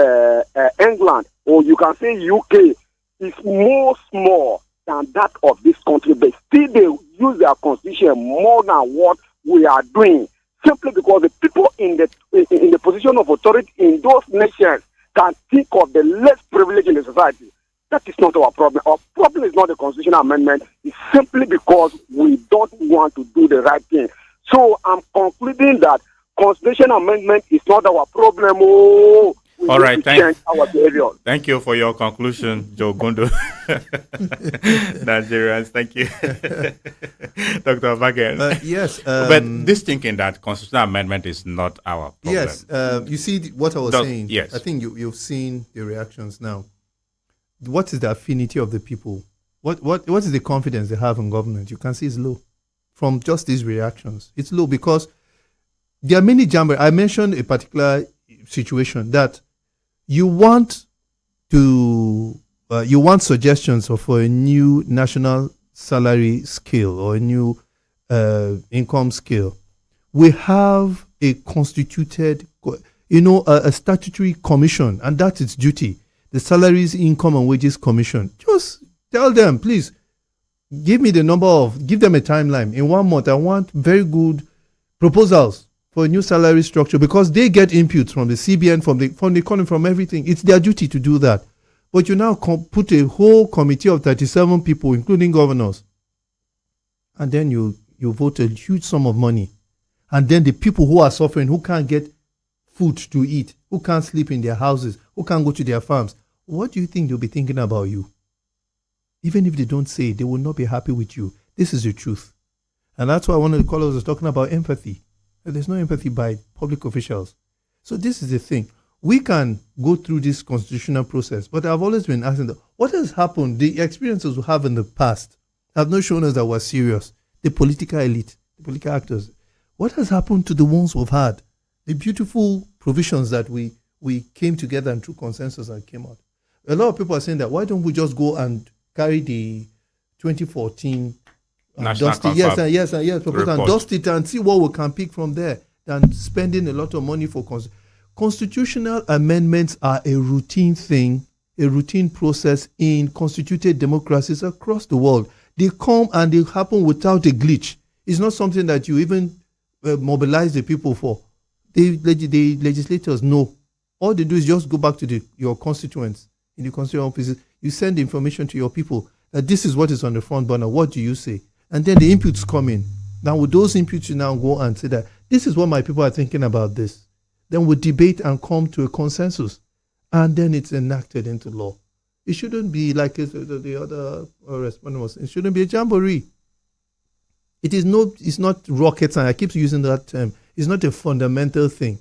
England, or you can say UK, is more small than that of this country, but still they use their Constitution more than what we are doing, simply because the people in the position of authority in those nations can think of the less privileged in the society. That is not our problem. Our problem is not the constitutional amendment. It's simply because we don't want to do the right thing. So I'm concluding that constitutional amendment is not our problem. We all right, change our behavior. Thank you for your conclusion, Jogundo. Nigerians, thank you. Dr. Baga. Yes. But this thinking that constitutional amendment is not our problem. Yes. You see what I was saying? Yes. I think you've seen the reactions now. What is the affinity of the people? What is the confidence they have in government? You can see it's low. From just these reactions, it's low because there are many jamborees. I mentioned a particular situation that you want suggestions for a new national salary scale or a new income scale. We have a constituted, a statutory commission, and that's its duty. The Salaries, Income and Wages Commission. Just tell them, please, give them a timeline. In 1 month, I want very good proposals for a new salary structure because they get inputs from the CBN, from the economy, from everything. It's their duty to do that. But you now put a whole committee of 37 people, including governors, and then you vote a huge sum of money. And then the people who are suffering, who can't get food to eat, who can't sleep in their houses, who can't go to their farms, what do you think they'll be thinking about you? Even if they don't say it, they will not be happy with you. This is the truth. And that's why one of the callers was talking about empathy. There's no empathy by public officials. So this is the thing. We can go through this constitutional process, but I've always been asking them, what has happened? The experiences we have in the past have not shown us that we're serious. The political elite, the political actors. What has happened to the ones we've had? The beautiful provisions that we came together and through consensus and came out. A lot of people are saying that, why don't we just go and carry the 2014 dust it, yes, proposal and dust it and see what we can pick from there than spending a lot of money for constitutional amendments are a routine thing, a routine process in constituted democracies across the world. They come and they happen without a glitch. It's not something that you even mobilize the people for. The legislators know. All they do is just go back to your constituents in the constituent offices. You send the information to your people that this is what is on the front burner. What do you say? And then the inputs come in. Now with those inputs, you now go and say that this is what my people are thinking about this. Then we debate and come to a consensus. And then it's enacted into law. It shouldn't be like the other respondent was. It shouldn't be a jamboree. It's not rocket science. I keep using that term. It's not a fundamental thing.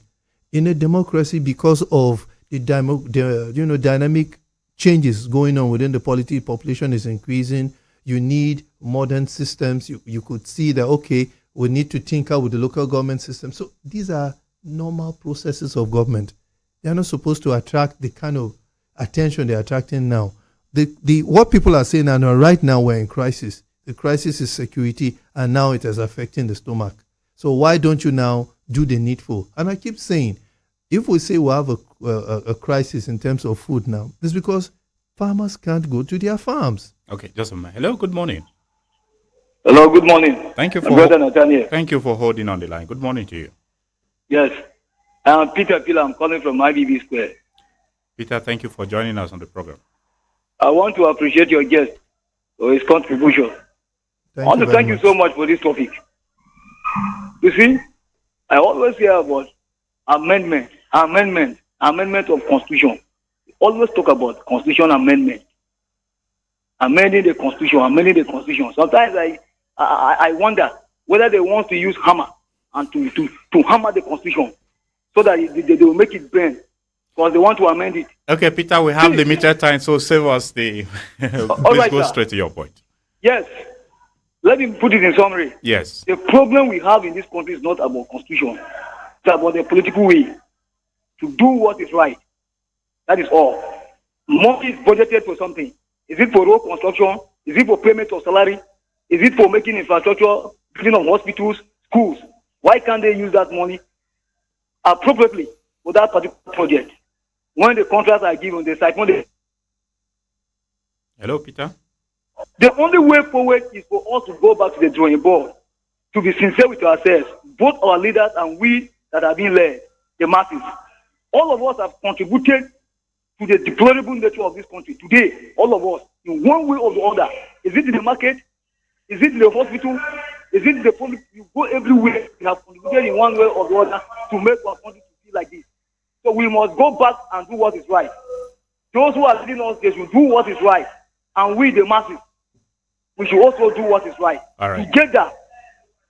In a democracy, because of the dynamic changes going on within the polity, population is increasing. You need modern systems. You could see that, okay, we need to tinker with the local government system. So these are normal processes of government. They are not supposed to attract the kind of attention they're attracting now. What people are saying now, right now we're in crisis. The crisis is security, and now it is affecting the stomach. So why don't you now do the needful? And I keep saying, if we say we have a crisis in terms of food now, it's because farmers can't go to their farms. Okay, just a minute. Hello, good morning. Hello, good morning. Thank you for holding on the line. Good morning to you. Yes, I'm Peter Pila. I'm calling from IBB Square. Peter, thank you for joining us on the program. I want to appreciate your guest for his contribution. I want to thank you so much for this topic. You see, I always hear about amendment of constitution. We always talk about constitution amendment. Amending the constitution. Sometimes I wonder whether they want to use hammer and to hammer the constitution so that they will make it bend because they want to amend it. Okay, Peter, we have limited time, so save us the... Please go straight to your point. Yes. Let me put it in summary. Yes. The problem we have in this country is not about constitution. It's about the political will to do what is right. That is all. Money is budgeted for something. Is it for road construction? Is it for payment of salary? Is it for making infrastructure, building of hospitals, schools? Why can't they use that money appropriately for that particular project? When the contracts are given, they cite money. Hello, Peter. The only way forward is for us to go back to the drawing board, to be sincere with ourselves, both our leaders and we that are being led, the masses. All of us have contributed to the deplorable nature of this country. Today, all of us, in one way or the other, is it in the market? Is it in the hospital? Is it in the public? You go everywhere. We have contributed in one way or the other to make our country to feel like this. So we must go back and do what is right. Those who are leading us, they should do what is right. And we, the masses, we should also do what is right. All right. Together,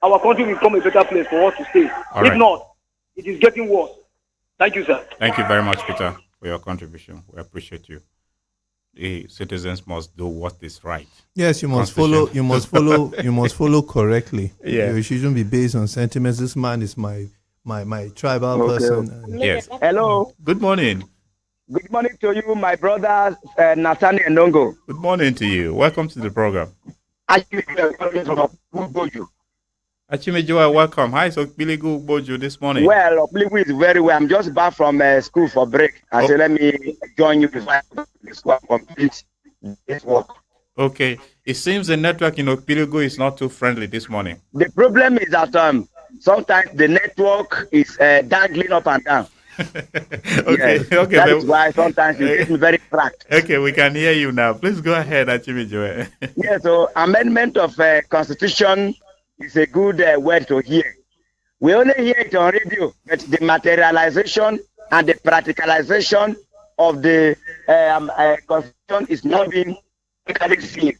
our country will become a better place for us to stay. If not, it is getting worse. Thank you, sir. Thank you very much, Peter, for your contribution. We appreciate you. The citizens must do what is right. Yes, you must follow. You must follow. You must follow correctly. Yeah. You shouldn't be based on sentiments. This man is my tribal person. Yes. Hello. Good morning. Good morning to you, my brother Nathaniel Ndongo. Good morning to you. Welcome to the program. Achimejoa, welcome. Hi, so Billy Bojo this morning. Well, Billy is very well. I'm just back from school for break. I said, let me join you before I complete this work. Okay. It seems the network in Okpiligo is not too friendly this morning. The problem is that sometimes the network is dangling up and down. Okay. Yes, Okay. that is why sometimes it gets very cracked. Okay, we can hear you now. Please go ahead, Achimejoa. Yeah, so amendment of constitution is a good word to hear. We only hear it on radio, but the materialization and the practicalization of the constitution is not being practically seen.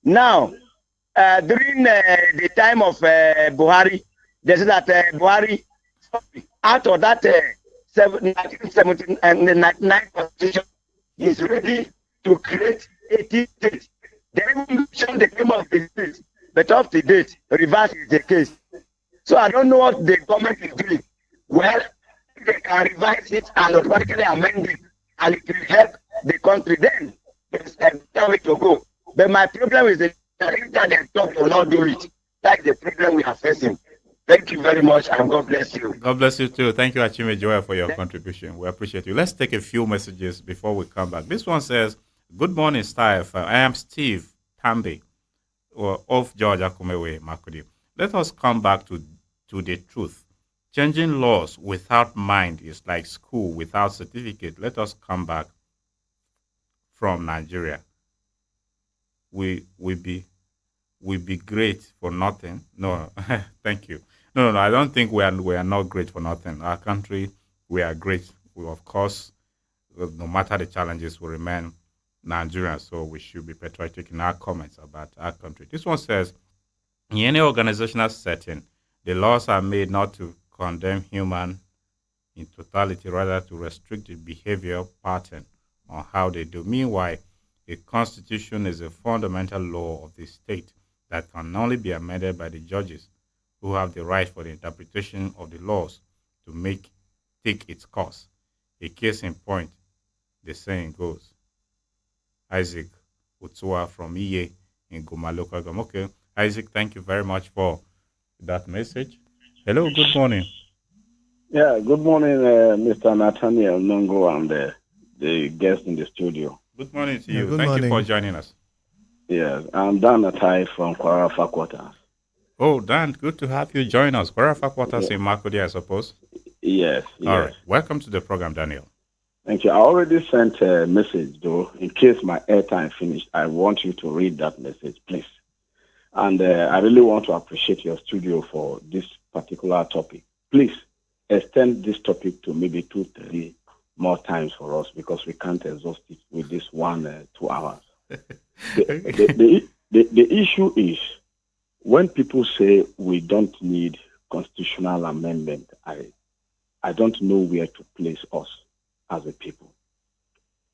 Now, during the time of Buhari, they said that Buhari, out of that 1917 and the 99 constitution, is ready to create 80 states. They even mentioned the name of the state, but up to date, reverse is the case. So I don't know what the government is doing. Well, they can revise it and automatically amend it, and it will help the country. Then there's a way to go. But my problem is that they talk will not do it. That's the problem we are facing. Thank you very much, and God bless you. God bless you too. Thank you, Achime Joel, for your contribution. We appreciate you. Let's take a few messages before we come back. This one says, "Good morning, Star FM. I am Steve Tambi of George Akumewe, Makudi. Let us come back to the truth. Changing laws without mind is like school without certificate. Let us come back from Nigeria. We be great for nothing." No, thank you. No, I don't think we are not great for nothing. Our country, we are great. We, of course, no matter the challenges, we remain Nigerians. So we should be patriotic in our comments about our country. This one says, "In any organizational setting, the laws are made not to condemn human in totality, rather to restrict the behavior pattern on how they do. Meanwhile, a constitution is a fundamental law of the state that can only be amended by the judges, who have the right for the interpretation of the laws to take its course. A case in point, the saying goes." Isaac Utsua from Iye in Goma local government. Okay, Isaac, thank you very much for that message. Hello, good morning. Yeah, good morning, Mr. Nathaniel Nongo and the guest in the studio. Good morning to you. Good Thank morning. you for joining us. Yes, I'm Dan Atai from Kwarafa Quarters. Oh, Dan, good to have you join us. Kwarafa Quarters in Makudi, I suppose. Yes. All right. Welcome to the program, Daniel. Thank you. I already sent a message, though. In case my airtime finished, I want you to read that message, please. And I really want to appreciate your studio for this particular topic. Please extend this topic to maybe 2-3 more times for us, because we can't exhaust it with this 1-2 hours. The issue is, when people say we don't need constitutional amendment, I don't know where to place us as a people.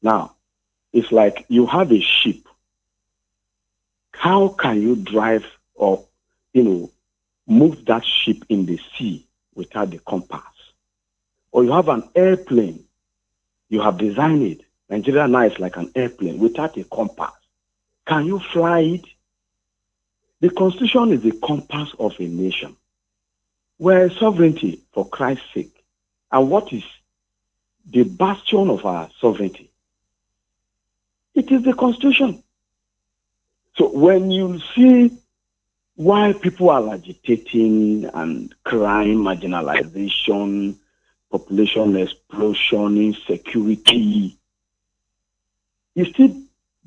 Now, it's like you have a ship. How can you drive or, move that ship in the sea without the compass? Or you have an airplane. You have designed it. Nigeria now is like an airplane without a compass. Can you fly it? The Constitution is the compass of a nation. We're sovereignty, for Christ's sake. And what is the bastion of our sovereignty? It is the Constitution. So when you see why people are agitating and crime, marginalization, population explosion, insecurity, it still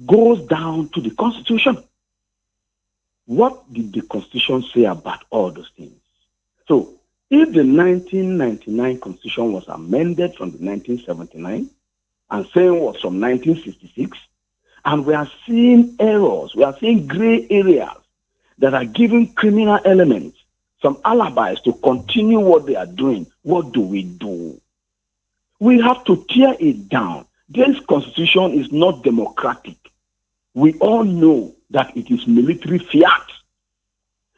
goes down to the Constitution. What did the Constitution say about all those things? So, if the 1999 Constitution was amended from the 1979, and saying was from 1966, and we are seeing errors, we are seeing gray areas that are giving criminal elements some alibis to continue what they are doing, what do we do? We have to tear it down. This Constitution is not democratic. We all know that it is military fiat.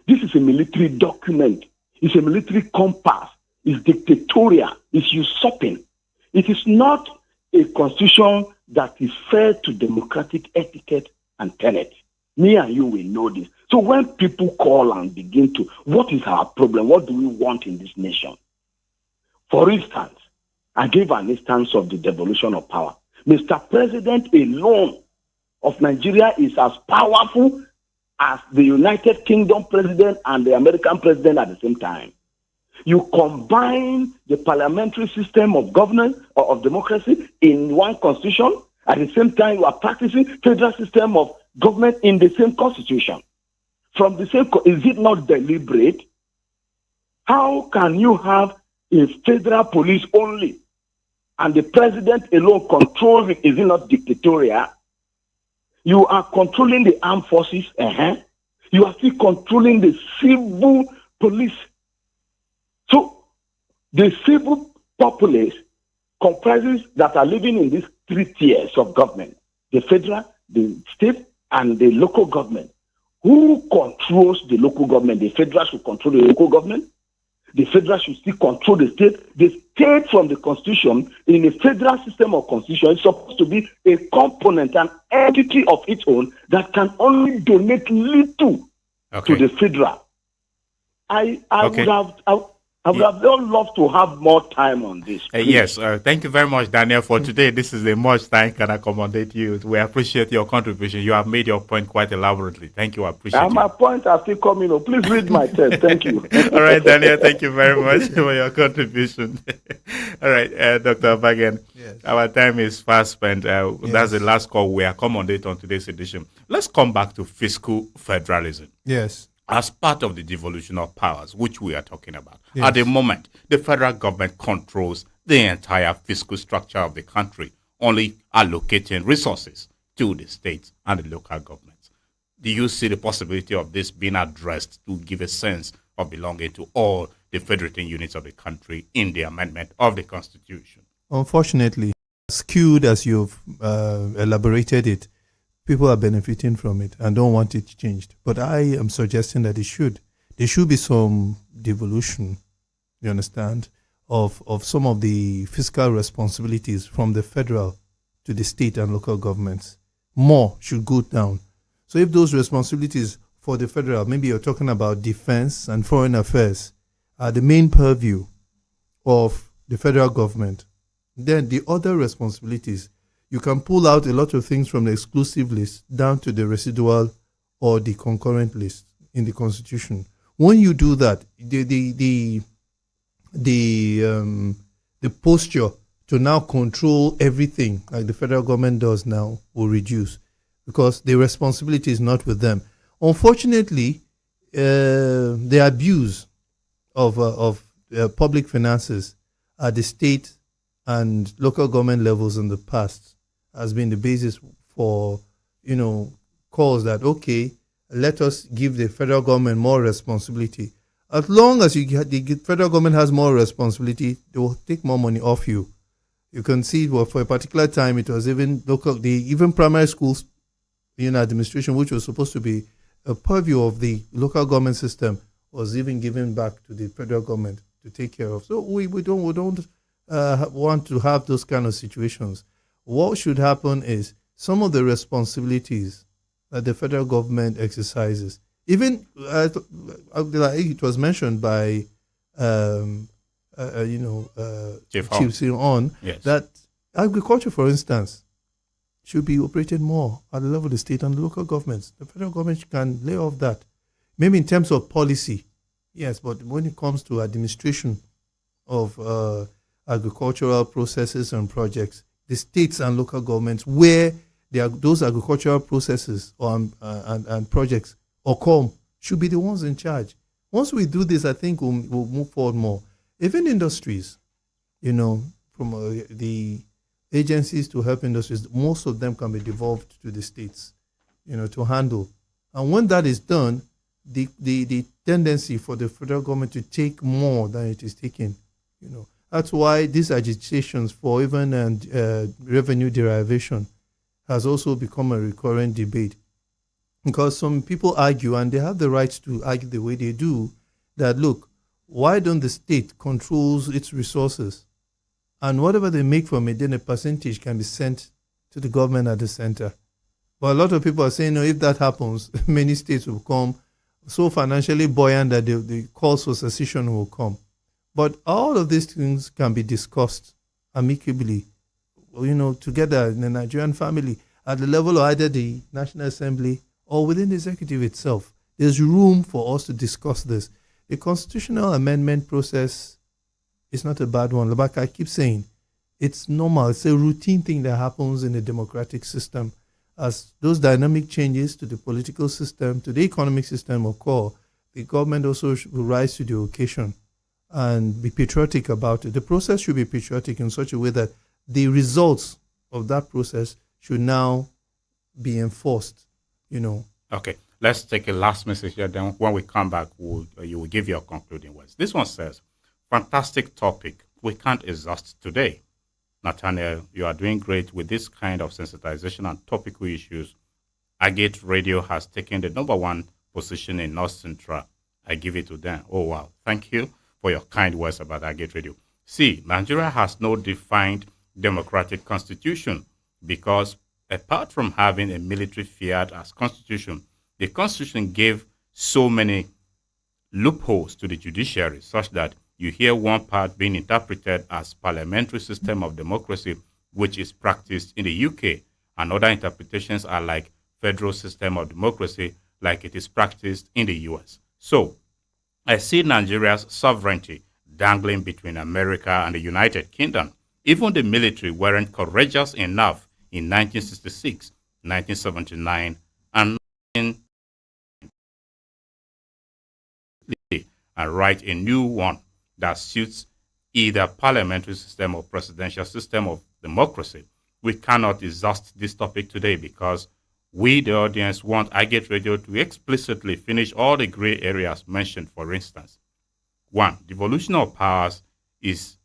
This is a military document. It's a military compass. It's dictatorial. It's usurping. It is not a constitution that is fair to democratic etiquette and tenet. Me and you will know this. So when people call and begin to, what is our problem? What do we want in this nation? For instance, I gave an instance of the devolution of power. Mr. President alone of Nigeria is as powerful as the United Kingdom president and the American president at the same time. You combine the parliamentary system of governance or of democracy in one constitution, at the same time you are practicing federal system of government in the same constitution. From the same, is it not deliberate? How can you have a federal police only and the president alone controls it, is it not dictatorial? You are controlling the armed forces. You are still controlling the civil police. So the civil populace comprises that are living in these three tiers of government: the federal, the state, and the local government. Who controls the local government? The federal should control the local government. The federal should still control the state. The state, from the constitution, in a federal system of constitution, is supposed to be a component, an entity of its own that can only donate little to the federal. I would have loved to have more time on this. Yes, thank you very much, Daniel, for today. This is the much time can accommodate you. We appreciate your contribution. You have made your point quite elaborately. Thank you. I appreciate it. My point are still coming up. Please read my text. Thank you. All right, Daniel, thank you very much for your contribution. All right, Dr. Bagen, our time is fast spent. That's the last call we accommodate on today's edition. Let's come back to fiscal federalism. Yes. As part of the devolution of powers, which we are talking about. Yes. At the moment, the federal government controls the entire fiscal structure of the country, only allocating resources to the states and the local governments. Do you see the possibility of this being addressed to give a sense of belonging to all the federating units of the country in the amendment of the Constitution? Unfortunately, skewed as you've elaborated it, people are benefiting from it and don't want it changed. But I am suggesting that it should. There should be some devolution, you understand, of some of the fiscal responsibilities from the federal to the state and local governments. More should go down. So if those responsibilities for the federal, maybe you're talking about defense and foreign affairs, are the main purview of the federal government, then the other responsibilities, you can pull out a lot of things from the exclusive list down to the residual or the concurrent list in the Constitution. When you do that, the posture to now control everything like the federal government does now will reduce because the responsibility is not with them. Unfortunately, the abuse of public finances at the state and local government levels in the past has been the basis for, calls that, okay, let us give the federal government more responsibility. As long as the federal government has more responsibility, they will take more money off you. You can see, well, for a particular time, it was even even primary schools, administration, which was supposed to be a purview of the local government system, was even given back to the federal government to take care of. So we don't want to have those kind of situations. What should happen is some of the responsibilities that the federal government exercises, even it was mentioned by Chief Sion, yes, that agriculture, for instance, should be operated more at the level of the state and the local governments. The federal government can lay off that. Maybe in terms of policy, yes, but when it comes to administration of agricultural processes and projects, the states and local governments where those agricultural processes and projects occur should be the ones in charge. Once we do this, I think we'll move forward more. Even industries, from the agencies to help industries, most of them can be devolved to the states, to handle. And when that is done, the tendency for the federal government to take more than it is taking, that's why these agitations for even revenue derivation has also become a recurrent debate. Because some people argue, and they have the right to argue the way they do, that look, why don't the state controls its resources? And whatever they make from it, then a percentage can be sent to the government at the center. But a lot of people are saying, no, if that happens, many states will come so financially buoyant that the calls for secession will come. But all of these things can be discussed amicably, together in the Nigerian family, at the level of either the National Assembly or within the executive itself. There's room for us to discuss this. The constitutional amendment process is not a bad one. Like I keep saying, it's normal. It's a routine thing that happens in a democratic system. As those dynamic changes to the political system, to the economic system occur, the government also will rise to the occasion and be patriotic about it. The process should be patriotic in such a way that the results of that process should now be enforced, Okay, let's take a last message here. Then when we come back, you will give your concluding words. This one says, fantastic topic. We can't exhaust today. Nathaniel, you are doing great with this kind of sensitization and topical issues. Agate Radio has taken the #1 position in North Central. I give it to them. Oh, wow. Thank you for your kind words about Agate Radio. See, Nigeria has no defined democratic constitution because apart from having a military fiat as constitution, the constitution gave so many loopholes to the judiciary such that you hear one part being interpreted as parliamentary system of democracy, which is practiced in the UK, and other interpretations are like federal system of democracy, like it is practiced in the US. So I see Nigeria's sovereignty dangling between America and the United Kingdom. Even the military weren't courageous enough in 1966, 1979, and write a new one that suits either parliamentary system or presidential system of democracy. We cannot exhaust this topic today because we, the audience, want Agate Radio to explicitly finish all the gray areas mentioned. For instance, 1. Devolution of powers is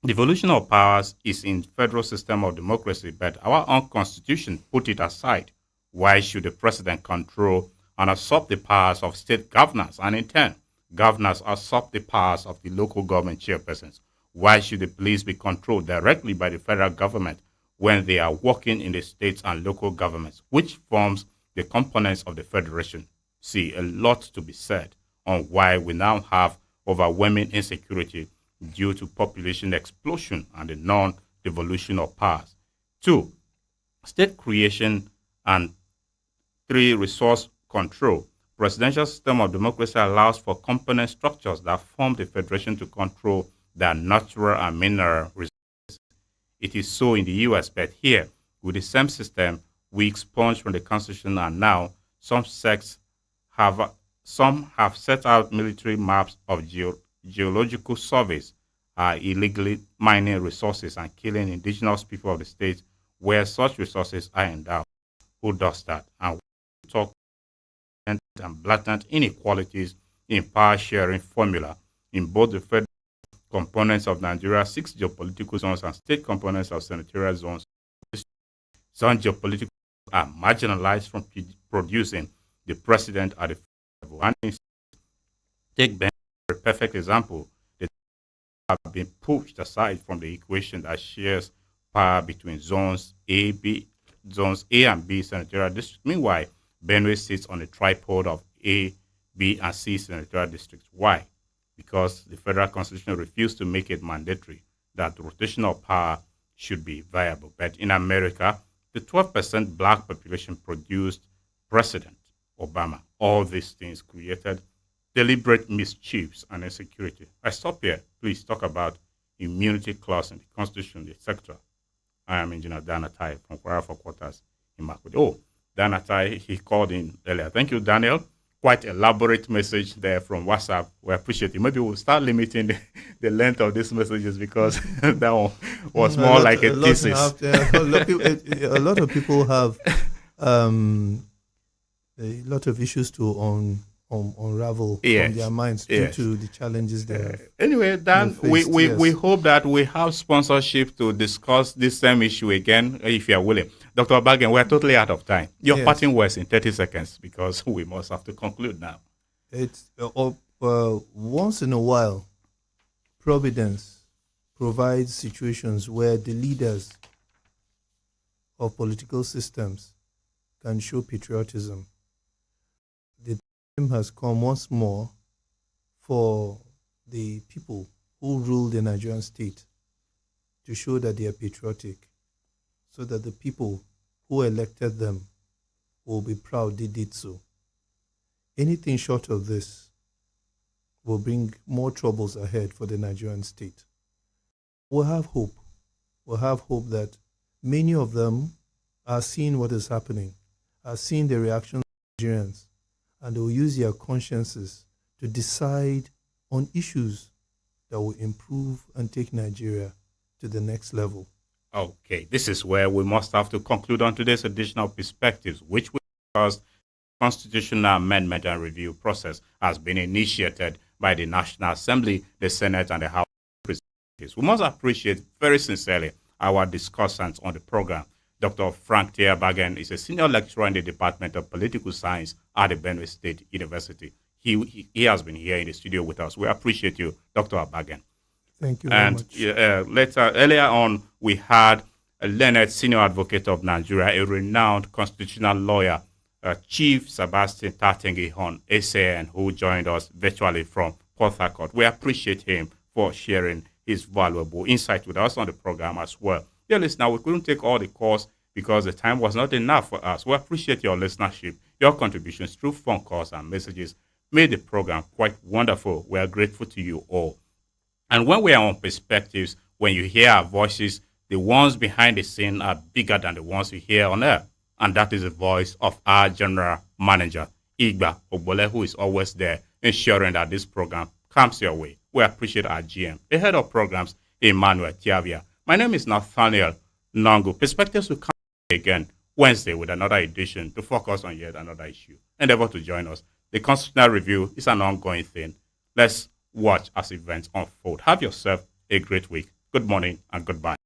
in federal system of democracy, but our own constitution put it aside. Why should the president control and usurp the powers of state governors, and in turn, governors usurp the powers of the local government chairpersons? Why should the police be controlled directly by the federal government when they are working in the states and local governments, which forms the components of the federation? See, a lot to be said on why we now have overwhelming insecurity due to population explosion and the non-devolution of powers. 2. State creation, and 3. Resource control. Presidential system of democracy allows for component structures that form the federation to control their natural and mineral resources. It is so in the US, but here, with the same system, we expunge from the Constitution, and now some have set out military maps of geological surveys are illegally mining resources and killing indigenous people of the state where such resources are endowed. Who does that? And we talk and blatant inequalities in power sharing formula in both the federal components of Nigeria's 6 geopolitical zones and state components of senatorial zones. Some geopolitical are marginalized from producing the president at the federal level. And take Ben, a perfect example. They have been pushed aside from the equation that shares power between zones A and B senatorial districts. Meanwhile, Benue sits on a tripod of A, B, and C senatorial districts. Why? Because the federal constitution refused to make it mandatory that rotational power should be viable. But in America, the 12% black population produced President Obama. All these things created deliberate mischiefs and insecurity. I stop here. Please talk about immunity clause in the Constitution, etc. I am Engineer Dan Atai from Kwara for Quarters in Makurdi. Oh, Dan Atai, he called in earlier. Thank you, Daniel. Quite elaborate message there from WhatsApp. We appreciate it. Maybe we'll start limiting the length of these messages because that one was more like a thesis. A lot of people have a lot of issues to unravel from their minds due to the challenges there. Anyway, Dan, we hope that we have sponsorship to discuss this same issue again, if you are willing. Dr. Bagen, we are totally out of time. Your parting words in 30 seconds because we must have to conclude now. It's once in a while, Providence provides situations where the leaders of political systems can show patriotism. The time has come once more for the people who rule the Nigerian state to show that they are patriotic, so that the people who elected them will be proud they did so. Anything short of this will bring more troubles ahead for the Nigerian state. We'll have hope. We'll have hope that many of them are seeing what is happening, are seeing the reactions of Nigerians, and they will use their consciences to decide on issues that will improve and take Nigeria to the next level. Okay, this is where we must have to conclude on today's edition of Perspectives, which we discussed constitutional amendment and review process has been initiated by the National Assembly, the Senate, and the House of Representatives. We must appreciate very sincerely our discussants on the program. Dr. Frank T. Abagen is a senior lecturer in the Department of Political Science at the Benue State University. He has been here in the studio with us. We appreciate you, Dr. Abagen. Thank you very much. Earlier on, we had a learned senior advocate of Nigeria, a renowned constitutional lawyer, Chief Sebastian Tatengi Hon, SAN, who joined us virtually from Port Harcourt. We appreciate him for sharing his valuable insight with us on the program as well. Dear listener, we couldn't take all the calls because the time was not enough for us. We appreciate your listenership, your contributions through phone calls and messages made the program quite wonderful. We are grateful to you all. And when we are on Perspectives, when you hear our voices, the ones behind the scene are bigger than the ones you hear on air. And that is the voice of our general manager, Igba Ogbole, who is always there, ensuring that this program comes your way. We appreciate our GM, the head of programs, Emmanuel Tiavia. My name is Nathaniel Nongo. Perspectives will come again Wednesday with another edition to focus on yet another issue. Endeavor to join us. The Constitutional Review is an ongoing thing. Let's watch as events unfold. Have yourself a great week. Good morning and goodbye.